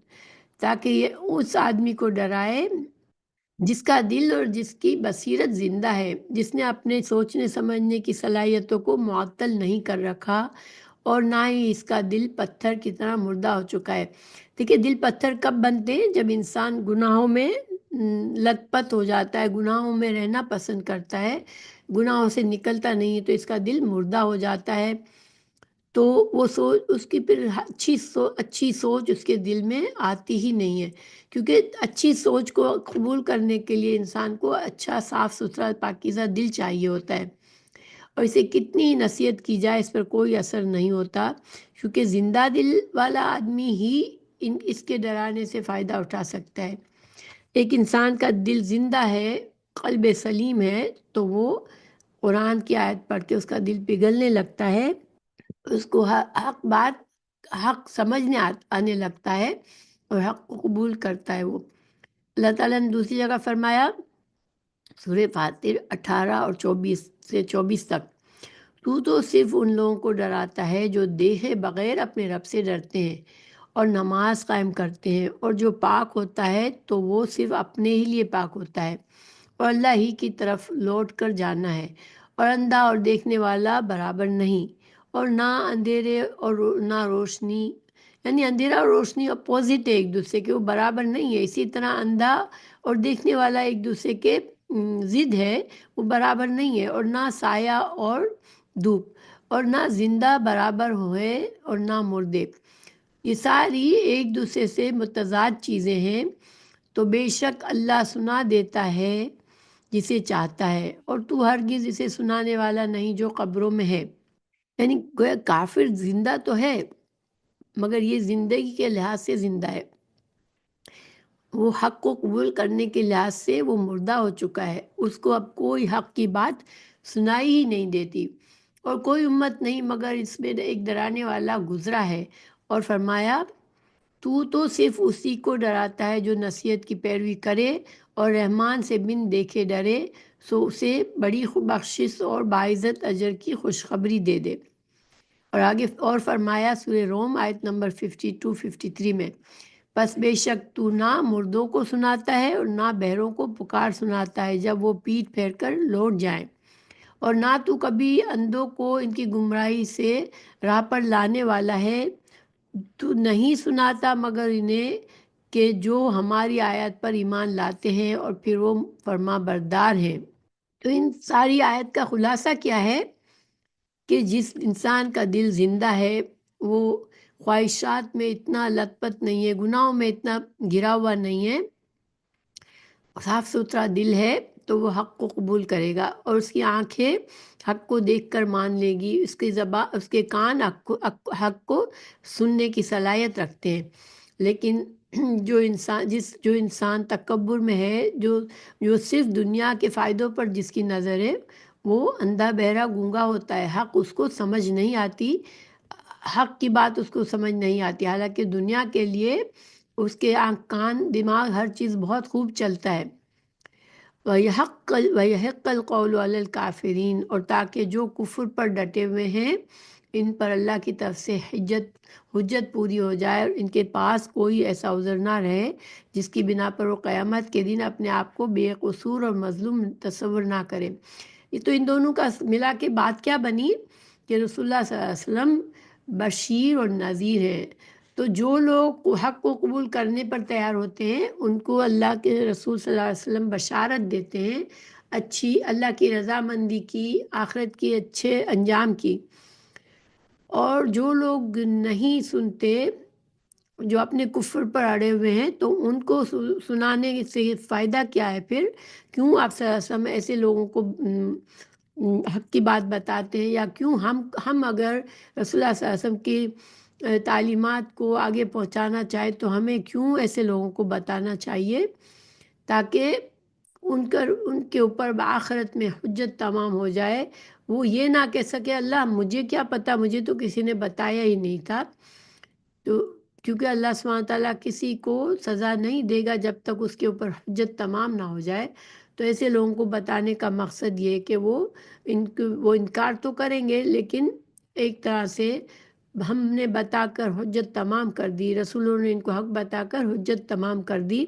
تاکہ یہ اس آدمی کو ڈرائے جس کا دل اور جس کی بصیرت زندہ ہے، جس نے اپنے سوچنے سمجھنے کی صلاحیتوں کو معطل نہیں کر رکھا اور نہ ہی اس کا دل پتھر کی طرح مردہ ہو چکا ہے۔ دیکھیے دل پتھر کب بنتے ہیں؟ جب انسان گناہوں میں لت پت ہو جاتا ہے، گناہوں میں رہنا پسند کرتا ہے، گناہوں سے نکلتا نہیں ہے، تو اس کا دل مردہ ہو جاتا ہے۔ تو وہ سوچ اس کی پھر اچھی سوچ اس کے دل میں آتی ہی نہیں ہے، کیونکہ اچھی سوچ کو قبول کرنے کے لیے انسان کو اچھا صاف ستھرا پاکیزہ دل چاہیے ہوتا ہے، اور اسے کتنی نصیحت کی جائے اس پر کوئی اثر نہیں ہوتا، کیونکہ زندہ دل والا آدمی ہی اس کے ڈرانے سے فائدہ اٹھا سکتا ہے۔ ایک انسان کا دل زندہ ہے، قلب سلیم ہے، تو وہ قرآن کی آیت پڑھ کے اس کا دل پگھلنے لگتا ہے، اس کو حق سمجھنے آنے لگتا ہے اور حق کو قبول کرتا ہے۔ وہ اللہ تعالیٰ نے دوسری جگہ فرمایا سورہ فاتر 18 اور 24 تک، تو صرف ان لوگوں کو ڈراتا ہے جو دیکھے بغیر اپنے رب سے ڈرتے ہیں اور نماز قائم کرتے ہیں، اور جو پاک ہوتا ہے تو وہ صرف اپنے ہی لیے پاک ہوتا ہے اور اللہ ہی کی طرف لوٹ کر جانا ہے، اور اندھا اور دیکھنے والا برابر نہیں، اور نہ اندھیرے اور نہ روشنی، یعنی اندھیرا اور روشنی اپوزٹ ہے ایک دوسرے کے، وہ برابر نہیں ہے۔ اسی طرح اندھا اور دیکھنے والا ایک دوسرے کے ضد ہے، وہ برابر نہیں ہے، اور نہ سایہ اور دھوپ، اور نہ زندہ برابر ہوئے اور نہ مردے، یہ ساری ایک دوسرے سے متضاد چیزیں ہیں۔ تو بے شک اللہ سنا دیتا ہے جسے چاہتا ہے، اور تو ہرگز اسے سنانے والا نہیں جو قبروں میں ہے۔ یعنی گویا کافر زندہ تو ہے، مگر یہ زندگی کے لحاظ سے زندہ ہے، وہ حق کو قبول کرنے کے لحاظ سے وہ مردہ ہو چکا ہے، اس کو اب کوئی حق کی بات سنائی ہی نہیں دیتی، اور کوئی امت نہیں مگر اس میں ایک ڈرانے والا گزرا ہے، اور فرمایا تو صرف اسی کو ڈراتا ہے جو نصیحت کی پیروی کرے اور رحمان سے بن دیکھے ڈرے، سو اسے بڑی بخشش اور باعزت اجر کی خوشخبری دے دے۔ اور آگے اور فرمایا سورہ روم آیت نمبر 52-53 میں، پس بے شک تو نہ مردوں کو سناتا ہے اور نہ بہروں کو پکار سناتا ہے جب وہ پیٹ پھیر کر لوٹ جائیں، اور نہ تو کبھی اندھوں کو ان کی گمراہی سے راہ پر لانے والا ہے، تو نہیں سناتا مگر انہیں کہ جو ہماری آیت پر ایمان لاتے ہیں اور پھر وہ فرما بردار ہیں۔ تو ان ساری آیت کا خلاصہ کیا ہے کہ جس انسان کا دل زندہ ہے، وہ خواہشات میں اتنا لت پت نہیں ہے، گناہوں میں اتنا گھرا ہوا نہیں ہے، صاف ستھرا دل ہے، تو وہ حق کو قبول کرے گا، اور اس کی آنکھیں حق کو دیکھ کر مان لے گی، اس کی زبان، اس کے کان حق کو سننے کی صلاحیت رکھتے ہیں۔ لیکن جو انسان تکبر میں ہے، جو صرف دنیا کے فائدوں پر جس کی نظر ہے، وہ اندھا بہرا گونگا ہوتا ہے، حق اس کو سمجھ نہیں آتی، حق کی بات اس کو سمجھ نہیں آتی، حالانکہ دنیا کے لیے اس کے آنکھ کان دماغ ہر چیز بہت خوب چلتا ہے۔ وَيَحِقَّ الْقَوْلُ عَلَى الْكَافِرِينَ، اور تاکہ جو کفر پر ڈٹے ہوئے ہیں ان پر اللہ کی طرف سے حجت پوری ہو جائے، اور ان کے پاس کوئی ایسا عذر نہ رہے جس کی بنا پر وہ قیامت کے دن اپنے آپ کو بے قصور اور مظلوم تصور نہ کرے۔ یہ تو ان دونوں کا ملا کے بات کیا بنی کہ رسول اللہ صلی اللہ علیہ وسلم بشیر اور نذیر ہیں، تو جو لوگ حق کو قبول کرنے پر تیار ہوتے ہیں ان کو اللہ کے رسول صلی اللہ علیہ وسلم بشارت دیتے ہیں اچھی اللہ کی رضامندی کی، آخرت کی اچھے انجام کی، اور جو لوگ نہیں سنتے، جو اپنے کفر پر اڑے ہوئے ہیں، تو ان کو سنانے سے فائدہ کیا ہے؟ پھر کیوں آپ صلی اللہ علیہ وسلم ایسے لوگوں کو حق کی بات بتاتے ہیں، یا کیوں ہم اگر رسول اللہ صلی اللہ علیہ وسلم کی تعلیمات کو آگے پہنچانا چاہے تو ہمیں کیوں ایسے لوگوں کو بتانا چاہیے، تاکہ ان کے اوپر بآخرت میں حجت تمام ہو جائے، وہ یہ نہ کہہ سکے اللہ مجھے کیا پتہ، مجھے تو کسی نے بتایا ہی نہیں تھا۔ تو کیونکہ اللہ سبحانہ تعالیٰ کسی کو سزا نہیں دے گا جب تک اس کے اوپر حجت تمام نہ ہو جائے. تو ایسے لوگوں کو بتانے کا مقصد یہ ہے کہ وہ انکار تو کریں گے، لیکن ایک طرح سے ہم نے بتا کر حجت تمام کر دی، رسولوں نے ان کو حق بتا کر حجت تمام کر دی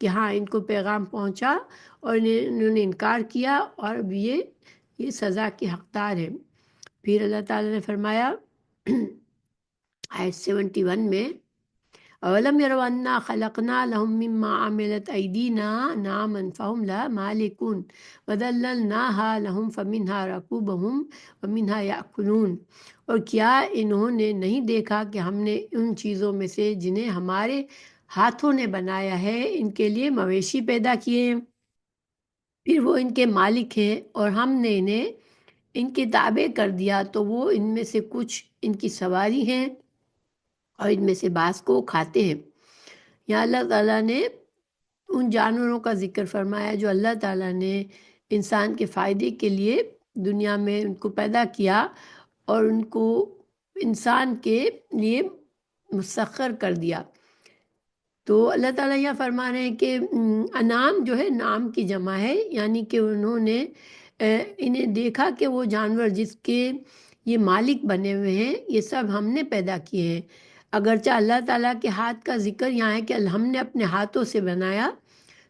کہ ہاں ان کو پیغام پہنچا اور انہوں نے انکار کیا، اور اب یہ سزا کے حقدار ہیں. پھر اللہ تعالیٰ نے فرمایا آیت 71 میں، اولم یروا انا خلقنا لهم مما عملت ایدینا نعما فهم لها مالکون وذللناها لهم فمنها رکوبهم ومنها یأکلون. اور کیا انہوں نے نہیں دیکھا کہ ہم نے ان چیزوں میں سے جنہیں ہمارے ہاتھوں نے بنایا ہے ان کے لیے مویشی پیدا کیے ہیں، پھر وہ ان کے مالک ہیں، اور ہم نے انہیں ان کے تابع کر دیا تو وہ ان میں سے کچھ ان کی سواری ہیں اور ان میں سے بعض کو کھاتے ہیں. یہاں اللہ تعالیٰ نے ان جانوروں کا ذکر فرمایا جو اللہ تعالیٰ نے انسان کے فائدے کے لیے دنیا میں ان کو پیدا کیا اور ان کو انسان کے لیے مسخر کر دیا. تو اللہ تعالیٰ یہ فرما رہے ہیں کہ انعام جو ہے نام کی جمع ہے، یعنی کہ انہوں نے انہیں دیکھا کہ وہ جانور جس کے یہ مالک بنے ہوئے ہیں یہ سب ہم نے پیدا کیے ہیں. اگرچہ اللہ تعالیٰ کے ہاتھ کا ذکر یہاں ہے کہ ہم نے اپنے ہاتھوں سے بنایا،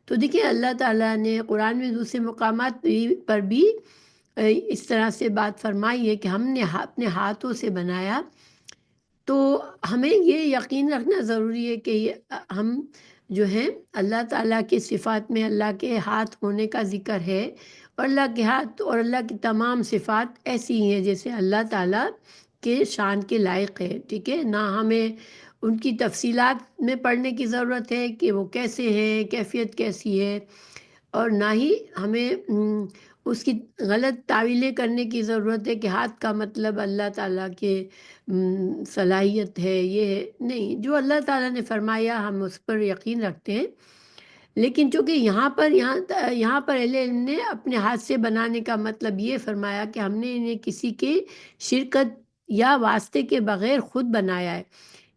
تو دیکھیں اللہ تعالیٰ نے قرآن میں دوسرے مقامات پر بھی اس طرح سے بات فرمائی ہے کہ ہم نے اپنے ہاتھوں سے بنایا. تو ہمیں یہ یقین رکھنا ضروری ہے کہ ہم جو ہیں اللہ تعالیٰ کی صفات میں اللہ کے ہاتھ ہونے کا ذکر ہے، اور اللہ کے ہاتھ اور اللہ کی تمام صفات ایسی ہی ہیں جیسے اللہ تعالیٰ کے شان کے لائق ہے. ٹھیک ہے، نہ ہمیں ان کی تفصیلات میں پڑھنے کی ضرورت ہے کہ وہ کیسے ہیں، کیفیت کیسی ہے، اور نہ ہی ہمیں اس کی غلط تعویلیں کرنے کی ضرورت ہے کہ ہاتھ کا مطلب اللہ تعالیٰ کے صلاحیت ہے. یہ نہیں، جو اللہ تعالیٰ نے فرمایا ہم اس پر یقین رکھتے ہیں. لیکن چونکہ یہاں پر اہل علم نے اپنے ہاتھ سے بنانے کا مطلب یہ فرمایا کہ ہم نے انہیں کسی کے شرکت یا واسطے کے بغیر خود بنایا ہے.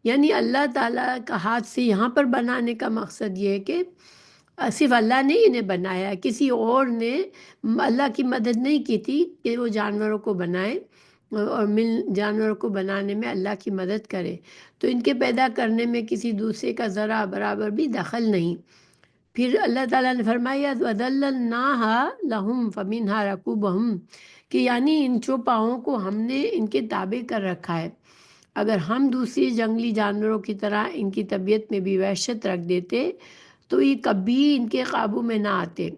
یعنی اللہ تعالیٰ کا ہاتھ سے یہاں پر بنانے کا مقصد یہ ہے کہ صرف اللہ نے انہیں بنایا، کسی اور نے اللہ کی مدد نہیں کی تھی کہ وہ جانوروں کو بنائے اور جانوروں کو بنانے میں اللہ کی مدد کرے. تو ان کے پیدا کرنے میں کسی دوسرے کا ذرا برابر بھی دخل نہیں. پھر اللہ تعالیٰ نے فرمایا وَذَلَّلْنَاهَا لَهُمْ فَمِنْهَا رَكُوبُهُمْ، کہ یعنی ان چوپاؤں کو ہم نے ان کے تابع کر رکھا ہے. اگر ہم دوسری جنگلی جانوروں کی طرح ان کی طبیعت میں بھی وحشت رکھ دیتے تو یہ کبھی ان کے قابو میں نہ آتے،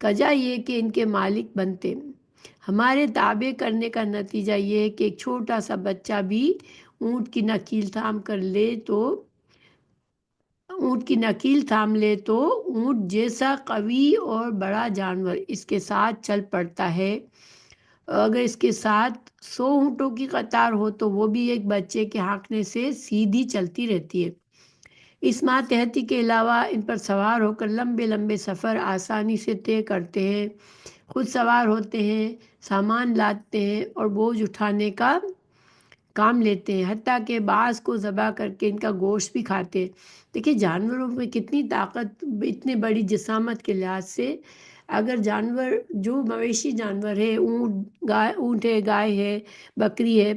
کجا یہ کہ ان کے مالک بنتے. ہمارے تابع کرنے کا نتیجہ یہ ہے کہ ایک چھوٹا سا بچہ بھی اونٹ کی نکیل تھام لے تو اونٹ جیسا قوی اور بڑا جانور اس کے ساتھ چل پڑتا ہے. اگر اس کے ساتھ 100 اونٹوں کی قطار ہو تو وہ بھی ایک بچے کے ہانکنے سے سیدھی چلتی رہتی ہے. اس ماتحتی کے علاوہ ان پر سوار ہو کر لمبے لمبے سفر آسانی سے طے کرتے ہیں، خود سوار ہوتے ہیں، سامان لاتے ہیں اور بوجھ اٹھانے کا کام لیتے ہیں، حتیٰ کہ بعض کو ذبح کر کے ان کا گوشت بھی کھاتے ہیں. دیکھیے جانوروں میں کتنی طاقت، اتنی بڑی جسامت کے لحاظ سے اگر جانور جو مویشی جانور ہے، اونٹ ہے، گائے ہے، بکری ہے،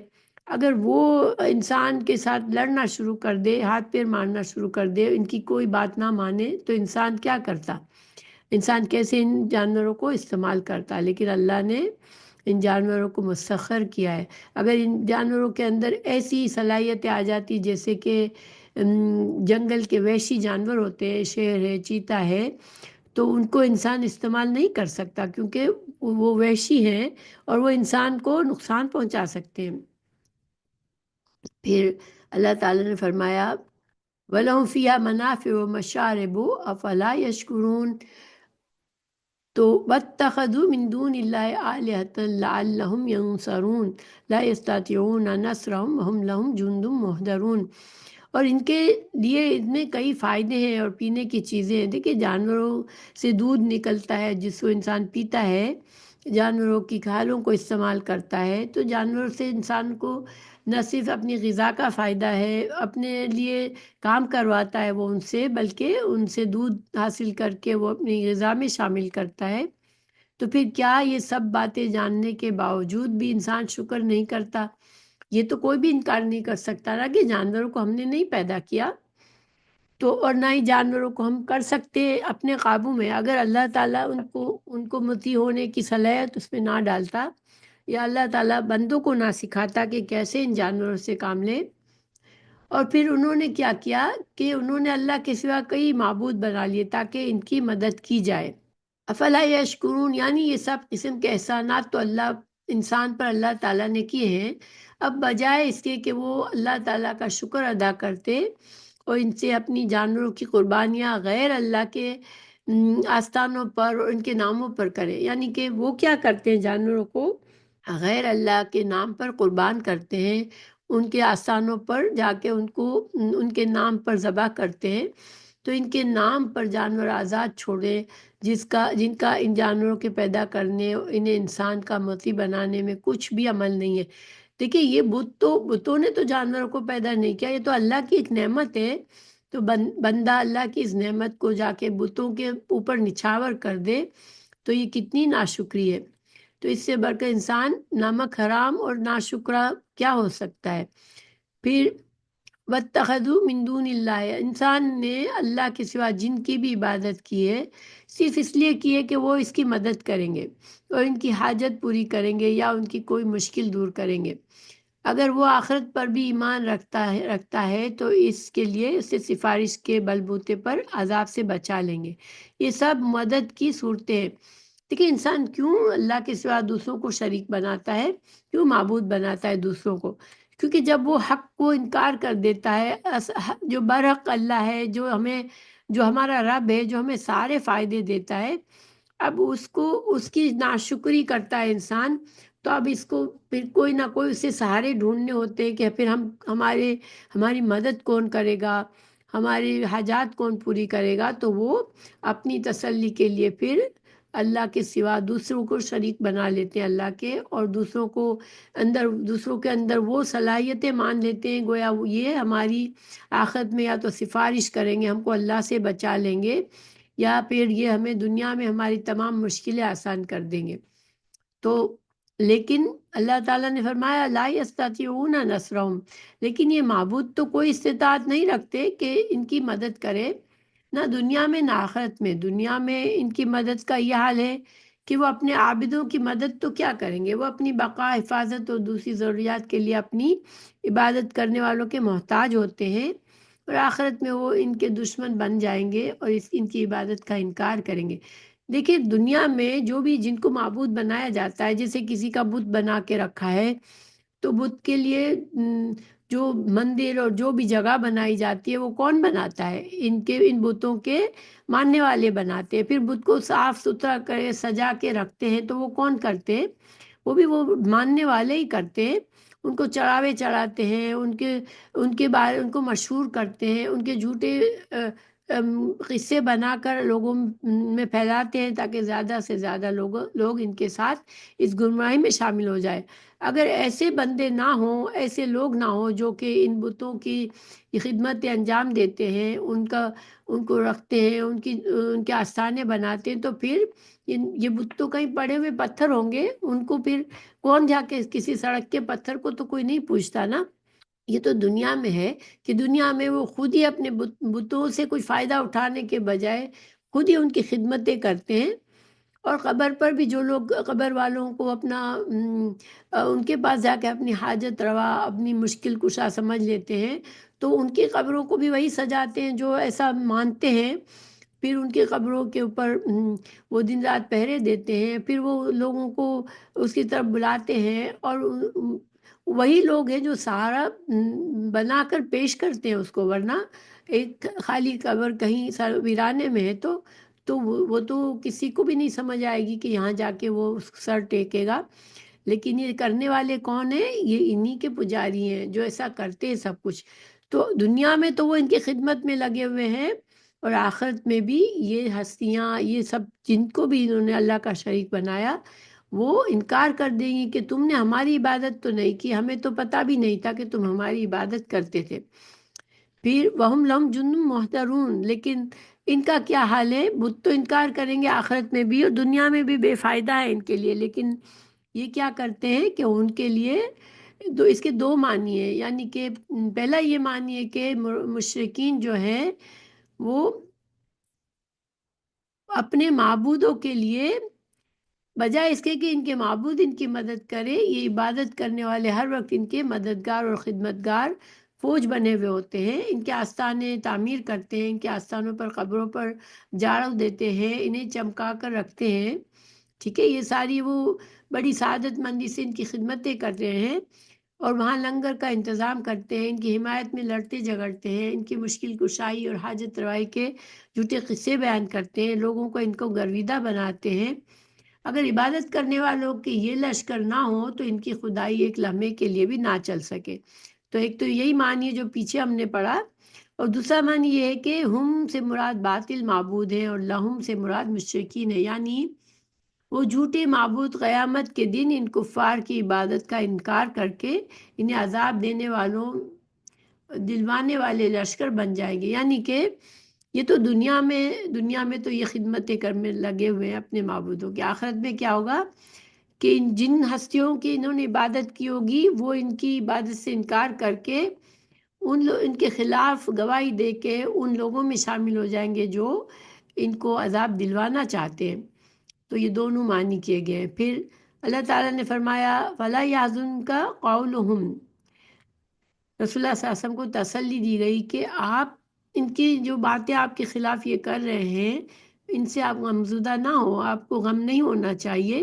اگر وہ انسان کے ساتھ لڑنا شروع کر دے، ہاتھ پیر مارنا شروع کر دے، ان کی کوئی بات نہ مانے، تو انسان کیا کرتا؟ انسان کیسے ان جانوروں کو استعمال کرتا؟ لیکن اللہ نے ان جانوروں کو مسخر کیا ہے. اگر ان جانوروں کے اندر ایسی صلاحیتیں آ جاتی جیسے کہ جنگل کے وحشی جانور ہوتے ہیں، شیر ہے، چیتا ہے، تو ان کو انسان استعمال نہیں کر سکتا کیونکہ وہ وحشی ہیں اور وہ انسان کو نقصان پہنچا سکتے ہیں. پھر اللہ تعالیٰ نے فرمایا وَلَهُمْ فِيهَا مَنَافِعُ وَمَشَارِبُ أَفَلَا يَشْكُرُونَ. تو وَاتَّخَذُوا مِن دُونِ اللَّهِ آلِهَةً لَعَلَّهُمْ يَنصَرُونَ لَا يَسْتَطِيعُونَ نَصْرَهُمْ وَهُمْ لَهُمْ جُندٌ مُّحْضَرُونَ. اور ان کے لیے اتنے کئی فائدے ہیں اور پینے کی چیزیں ہیں. دیکھیے جانوروں سے دودھ نکلتا ہے جس کو انسان پیتا ہے، جانوروں کی کھالوں کو استعمال کرتا ہے، تو جانوروں سے انسان کو نہ صرف اپنی غذا کا فائدہ ہے، اپنے لیے کام کرواتا ہے وہ ان سے، بلکہ ان سے دودھ حاصل کر کے وہ اپنی غذا میں شامل کرتا ہے، تو پھر کیا یہ سب باتیں جاننے کے باوجود بھی انسان شکر نہیں کرتا؟ یہ تو کوئی بھی انکار نہیں کر سکتا نا کہ جانوروں کو ہم نے نہیں پیدا کیا، تو اور نہ ہی جانوروں کو ہم کر سکتے اپنے قابو میں، اگر اللہ تعالیٰ ان کو مطیع ہونے کی صلاحیت اس میں نہ ڈالتا، یا اللہ تعالیٰ بندوں کو نہ سکھاتا کہ کیسے ان جانوروں سے کام لیں۔ اور پھر انہوں نے کیا کیا کہ انہوں نے اللہ کے سوا کئی معبود بنا لیے تاکہ ان کی مدد کی جائے۔ افلا یشکرون، یعنی یہ سب قسم کے احسانات تو اللہ انسان پر اللہ تعالیٰ نے کیے ہیں، اب بجائے اس کے کہ وہ اللہ تعالیٰ کا شکر ادا کرتے اور ان سے اپنی جانوروں کی قربانیاں غیر اللہ کے آستانوں پر اور ان کے ناموں پر کریں، یعنی کہ وہ کیا کرتے ہیں، جانوروں کو غیر اللہ کے نام پر قربان کرتے ہیں، ان کے آستانوں پر جا کے ان کو ان کے نام پر ذبح کرتے ہیں، تو ان کے نام پر جانور آزاد چھوڑیں، جن کا ان جانوروں کے پیدا کرنے، انہیں انسان کا مطیع بنانے میں کچھ بھی عمل نہیں ہے۔ دیکھیے یہ بتوں نے تو جانوروں کو پیدا نہیں کیا، یہ تو اللہ کی ایک نعمت ہے، تو بندہ اللہ کی اس نعمت کو جا کے بتوں کے اوپر نچھاور کر دے تو یہ کتنی ناشکری ہے۔ تو اس سے بڑھ کر انسان نمک حرام اور ناشکرا کیا ہو سکتا ہے۔ پھر وَاتَّخَذُوا مِن دُونِ اللَّهِ، انسان نے اللہ کے سوا جن کی بھی عبادت کی ہے صرف اس لیے کی ہے کہ وہ اس کی مدد کریں گے اور ان کی حاجت پوری کریں گے یا ان کی کوئی مشکل دور کریں گے۔ اگر وہ آخرت پر بھی ایمان رکھتا ہے تو اس کے لیے اسے سفارش کے بلبوتے پر عذاب سے بچا لیں گے۔ یہ سب مدد کی صورتیں ہیں۔ دیکھیے انسان کیوں اللہ کے سوا دوسروں کو شریک بناتا ہے، کیوں معبود بناتا ہے دوسروں کو؟ کیونکہ جب وہ حق کو انکار کر دیتا ہے، جو برحق اللہ ہے، جو ہمارا رب ہے، جو ہمیں سارے فائدے دیتا ہے، اب اس کی ناشکری کرتا ہے انسان، تو اب اس کو پھر کوئی نہ کوئی اسے سہارے ڈھونڈنے ہوتے ہیں کہ پھر ہماری مدد کون کرے گا، ہماری حاجات کون پوری کرے گا، تو وہ اپنی تسلی کے لیے پھر اللہ کے سوا دوسروں کو شریک بنا لیتے ہیں اللہ کے، اور دوسروں کے اندر وہ صلاحیتیں مان لیتے ہیں گویا یہ ہماری آخرت میں یا تو سفارش کریں گے، ہم کو اللہ سے بچا لیں گے، یا پھر یہ ہمیں دنیا میں ہماری تمام مشکلیں آسان کر دیں گے۔ تو لیکن اللہ تعالیٰ نے فرمایا لا یستطیعون نصرہم، لیکن یہ معبود تو کوئی استطاعت نہیں رکھتے کہ ان کی مدد کرے، نہ دنیا میں نہ آخرت میں۔ دنیا میں ان کی مدد کا یہ حال ہے کہ وہ اپنے عابدوں کی مدد تو کیا کریں گے، وہ اپنی بقا، حفاظت اور دوسری ضروریات کے لیے اپنی عبادت کرنے والوں کے محتاج ہوتے ہیں، اور آخرت میں وہ ان کے دشمن بن جائیں گے اور ان کی عبادت کا انکار کریں گے۔ دیکھیے دنیا میں جو بھی جن کو معبود بنایا جاتا ہے، جیسے کسی کا بت بنا کے رکھا ہے، تو بت کے لیے جو مندر اور جو بھی جگہ بنائی جاتی ہے وہ کون بناتا ہے؟ ان بتوں کے ماننے والے بناتے ہیں۔ پھر بت کو صاف ستھرا کرے سجا کے رکھتے ہیں تو وہ کون کرتے ہیں؟ وہ بھی وہ ماننے والے ہی کرتے ہیں۔ ان کو چڑھاوے چڑھاتے ہیں، ان کے بارے ان کو مشہور کرتے ہیں، ان کے جھوٹے قصے بنا کر لوگوں میں پھیلاتے ہیں تاکہ زیادہ سے زیادہ لوگ ان کے ساتھ اس گمراہی میں شامل ہو جائے۔ اگر ایسے بندے نہ ہوں، ایسے لوگ نہ ہوں جو کہ ان بتوں کی خدمت انجام دیتے ہیں، ان کو رکھتے ہیں، ان کے آستانے بناتے ہیں، تو پھر یہ بت تو کہیں پڑے ہوئے پتھر ہوں گے، ان کو پھر کون جا کے کسی سڑک کے پتھر کو تو کوئی نہیں پوچھتا نا۔ یہ تو دنیا میں ہے کہ دنیا میں وہ خود ہی اپنے بتوں سے کوئی فائدہ اٹھانے کے بجائے خود ہی ان کی خدمتیں کرتے ہیں، اور قبر پر بھی جو لوگ قبر والوں کو ان کے پاس جا کے اپنی حاجت روا، اپنی مشکل کشا سمجھ لیتے ہیں، تو ان کی قبروں کو بھی وہی سجاتے ہیں جو ایسا مانتے ہیں، پھر ان کی قبروں کے اوپر وہ دن رات پہرے دیتے ہیں، پھر وہ لوگوں کو اس کی طرف بلاتے ہیں، اور وہی لوگ ہیں جو سہارا بنا کر پیش کرتے ہیں اس کو، ورنہ ایک خالی قبر کہیں ویرانے میں ہے تو وہ تو کسی کو بھی نہیں سمجھ آئے گی کہ یہاں جا کے وہ سر ٹیکے گا۔ لیکن یہ کرنے والے کون ہیں؟ یہ انہی کے پجاری ہیں جو ایسا کرتے ہیں سب کچھ۔ تو دنیا میں تو وہ ان کی خدمت میں لگے ہوئے ہیں، اور آخرت میں بھی یہ ہستیاں، یہ سب جن کو بھی انہوں نے اللہ کا شریک بنایا، وہ انکار کر دیں گی کہ تم نے ہماری عبادت تو نہیں کی، ہمیں تو پتہ بھی نہیں تھا کہ تم ہماری عبادت کرتے تھے۔ پھر وہم لہم جند محضرون، لیکن ان کا کیا حال ہے، بت تو انکار کریں گے آخرت میں بھی اور دنیا میں بھی بے فائدہ ہے ان کے لیے، لیکن یہ کیا کرتے ہیں کہ ان کے لیے اس کے دو معنی ہے، یعنی کہ پہلا یہ معنی ہے کہ مشرکین جو ہے وہ اپنے معبودوں کے لیے بجائے اس کے کہ ان کے معبود ان کی مدد کرے، یہ عبادت کرنے والے ہر وقت ان کے مددگار اور خدمتگار فوج بنے ہوئے ہوتے ہیں، ان کے آستانے تعمیر کرتے ہیں، ان کے آستانوں پر قبروں پر جھاڑو دیتے ہیں، انہیں چمکا کر رکھتے ہیں، ٹھیک ہے، یہ ساری وہ بڑی سعادت مندی سے ان کی خدمتیں کر رہے ہیں اور وہاں لنگر کا انتظام کرتے ہیں، ان کی حمایت میں لڑتے جھگڑتے ہیں، ان کی مشکل کشائی اور حاجت روائی کے جھوٹے قصے بیان کرتے ہیں، لوگوں کو ان کو گرویدہ بناتے ہیں۔ اگر عبادت کرنے والوں کی یہ لشکر نہ ہو تو ان کی خدائی ایک لمحے کے لیے بھی نہ چل سکے۔ تو ایک تو یہی معنی ہے جو پیچھے ہم نے پڑھا، اور دوسرا معنی یہ ہے کہ ہم سے مراد باطل معبود ہیں اور لہم سے مراد مشرکین ہیں، یعنی وہ جھوٹے معبود قیامت کے دن ان کفار کی عبادت کا انکار کر کے انہیں عذاب دینے والوں دلوانے والے لشکر بن جائیں گے، یعنی کہ یہ تو دنیا میں تو یہ خدمتیں کرنے لگے ہوئے ہیں اپنے معبودوں کی، آخرت میں کیا ہوگا کہ جن ہستیوں کی انہوں نے عبادت کی ہوگی وہ ان کی عبادت سے انکار کر کے ان کے خلاف گواہی دے کے ان لوگوں میں شامل ہو جائیں گے جو ان کو عذاب دلوانا چاہتے ہیں۔ تو یہ دونوں معنی کیے گئے ہیں۔ پھر اللہ تعالیٰ نے فرمایا فَلَا يَحْزُنْكَ قَوْلُهُمْ، رسول اللہ صلی اللہ علیہ وسلم کو تسلی دی گئی کہ آپ ان کی جو باتیں آپ کے خلاف یہ کر رہے ہیں ان سے آپ غمزدہ نہ ہو، آپ کو غم نہیں ہونا چاہیے۔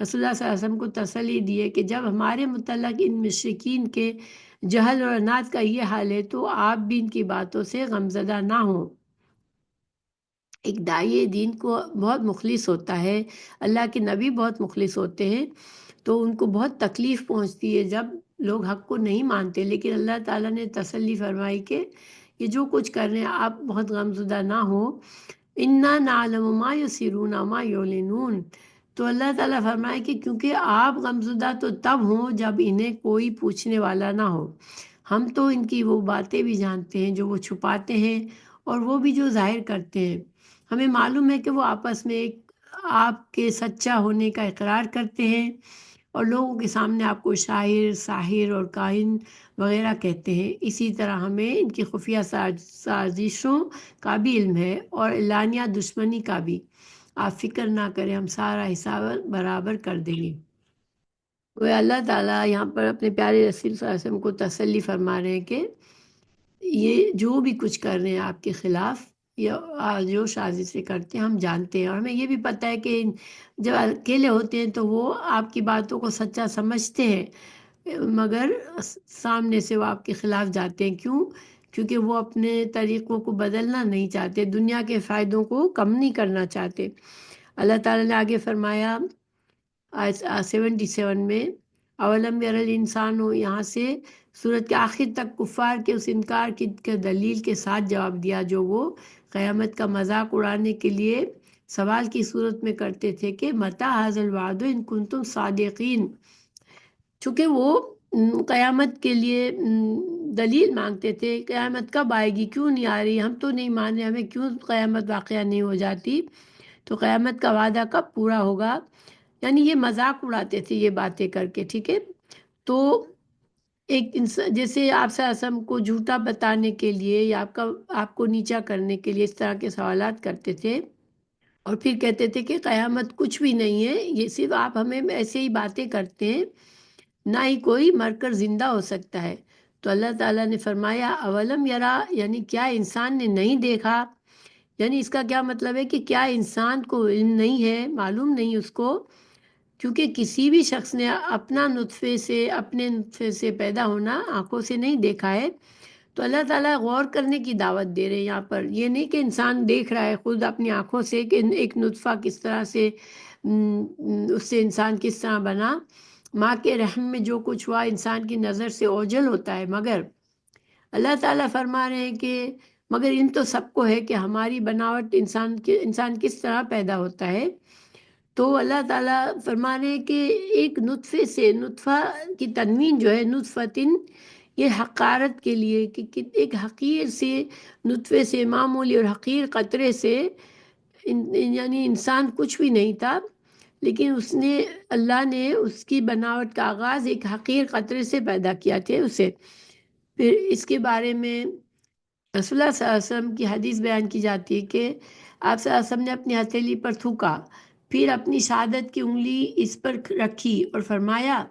رسول اللہ صلی اللہ علیہ وسلم کو تسلی دی ہے کہ جب ہمارے متعلق ان مشرکین کے جہل اور عناد کا یہ حال ہے تو آپ بھی ان کی باتوں سے غمزدہ نہ ہوں۔ ایک داعی دین کو بہت مخلص ہوتا ہے، اللہ کے نبی بہت مخلص ہوتے ہیں، تو ان کو بہت تکلیف پہنچتی ہے جب لوگ حق کو نہیں مانتے، لیکن اللہ تعالیٰ نے تسلی فرمائی کہ یہ جو کچھ کر رہے ہیں آپ بہت غمزدہ نہ ہو، انا نعلم ما یسرون ما یعلنون، تو اللہ تعالیٰ فرمائے کہ کیونکہ آپ غمزدہ تو تب ہوں جب انہیں کوئی پوچھنے والا نہ ہو، ہم تو ان کی وہ باتیں بھی جانتے ہیں جو وہ چھپاتے ہیں اور وہ بھی جو ظاہر کرتے ہیں، ہمیں معلوم ہے کہ وہ آپس میں آپ کے سچا ہونے کا اقرار کرتے ہیں اور لوگوں کے سامنے آپ کو شاعر، ساحر اور کاہن وغیرہ کہتے ہیں، اسی طرح ہمیں ان کی خفیہ سازشوں کا بھی علم ہے اور اعلانیہ دشمنی کا بھی، آپ فکر نہ کریں، ہم سارا حساب برابر کر دیں گے۔ وہ اللہ تعالیٰ یہاں پر اپنے پیارے رسول صلی اللہ علیہ وسلم کو تسلی فرما رہے ہیں کہ یہ جو بھی کچھ کر رہے ہیں آپ کے خلاف یا جو سازشیں کرتے ہیں ہم جانتے ہیں، اور ہمیں یہ بھی پتہ ہے کہ جب اکیلے ہوتے ہیں تو وہ آپ کی باتوں کو سچا سمجھتے ہیں، مگر سامنے سے وہ آپ کے خلاف جاتے ہیں، کیونکہ وہ اپنے طریقوں کو بدلنا نہیں چاہتے، دنیا کے فائدوں کو کم نہیں کرنا چاہتے۔ اللہ تعالیٰ نے آگے فرمایا 77 میں اولم یر الانسان ہو، یہاں سے سورت کے آخر تک کفار کے اس انکار کی دلیل کے ساتھ جواب دیا جو وہ قیامت کا مذاق اڑانے کے لیے سوال کی صورت میں کرتے تھے کہ متی ھذا الوعد ان کنتم صادقین، چونکہ وہ قیامت کے لیے دلیل مانگتے تھے، قیامت کب آئے گی، کیوں نہیں آ رہی، ہم تو نہیں مان رہے، ہمیں کیوں قیامت واقعہ نہیں ہو جاتی، تو قیامت کا وعدہ کب پورا ہوگا، یعنی یہ مذاق اڑاتے تھے یہ باتیں کر کے، ٹھیک ہے۔ تو ایک انسان جیسے آپ سے اسم کو جھوٹا بتانے کے لیے یا آپ کو نیچا کرنے کے لیے اس طرح کے سوالات کرتے تھے اور پھر کہتے تھے کہ قیامت کچھ بھی نہیں ہے، یہ صرف آپ ہمیں ایسے ہی باتیں کرتے ہیں، نہ ہی کوئی مر کر زندہ ہو سکتا ہے۔ تو اللہ تعالیٰ نے فرمایا اولم یرا، یعنی کیا انسان نے نہیں دیکھا، یعنی اس کا کیا مطلب ہے کہ کیا انسان کو علم نہیں ہے، معلوم نہیں اس کو، کیونکہ کسی بھی شخص نے اپنے نطفے سے پیدا ہونا آنکھوں سے نہیں دیکھا ہے، تو اللہ تعالیٰ غور کرنے کی دعوت دے رہے ہیں یہاں پر، یہ نہیں کہ انسان دیکھ رہا ہے خود اپنی آنکھوں سے کہ ایک نطفہ کس طرح سے اس سے انسان کس طرح بنا، ماں کے رحم میں جو کچھ ہوا انسان کی نظر سے اوجھل ہوتا ہے، مگر اللہ تعالیٰ فرما رہے ہیں کہ مگر علم تو سب کو ہے کہ ہماری بناوٹ انسان کس طرح پیدا ہوتا ہے، تو اللہ تعالیٰ فرما رہے ہیں کہ ایک نطفے سے، نطفہ کی تنوین جو ہے نطفتن، یہ حقارت کے لیے کہ ایک حقیر سے نطفے سے، معمولی اور حقیر قطرے سے یعنی انسان کچھ بھی نہیں تھا، لیکن اللہ نے اس کی بناوٹ کا آغاز ایک حقیر قطرے سے پیدا کیا تھے اسے۔ پھر اس کے بارے میں رسول اللہ صلی اللہ علیہ وسلم کی حدیث بیان کی جاتی ہے کہ آپ صلی اللہ علیہ وسلم نے اپنی ہتھیلی پر تھوکا، پھر اپنی شہادت کی انگلی اس پر رکھی اور فرمایا،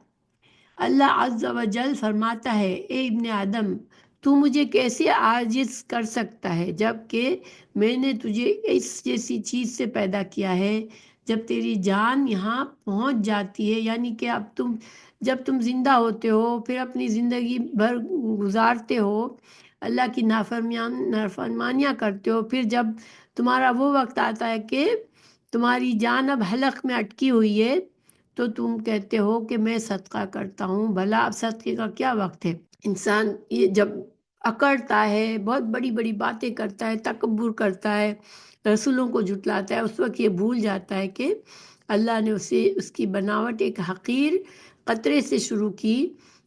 اللہ عز و جل فرماتا ہے، اے ابن آدم، تو مجھے کیسے عاجز کر سکتا ہے جب کہ میں نے تجھے اس جیسی چیز سے پیدا کیا ہے۔ جب تیری جان یہاں پہنچ جاتی ہے، یعنی کہ جب تم زندہ ہوتے ہو، پھر اپنی زندگی بھر گزارتے ہو، اللہ کی نافرمانیاں کرتے ہو، پھر جب تمہارا وہ وقت آتا ہے کہ تمہاری جان اب حلق میں اٹکی ہوئی ہے، تو تم کہتے ہو کہ میں صدقہ کرتا ہوں۔ بھلا اب صدقے کا کیا وقت ہے؟ انسان یہ جب اکڑتا ہے، بہت بڑی بڑی باتیں کرتا ہے، تکبر کرتا ہے، رسولوں کو جھٹلاتا ہے، اس وقت یہ بھول جاتا ہے کہ اللہ نے اسے اس کی بناوٹ ایک حقیر قطرے سے شروع کی،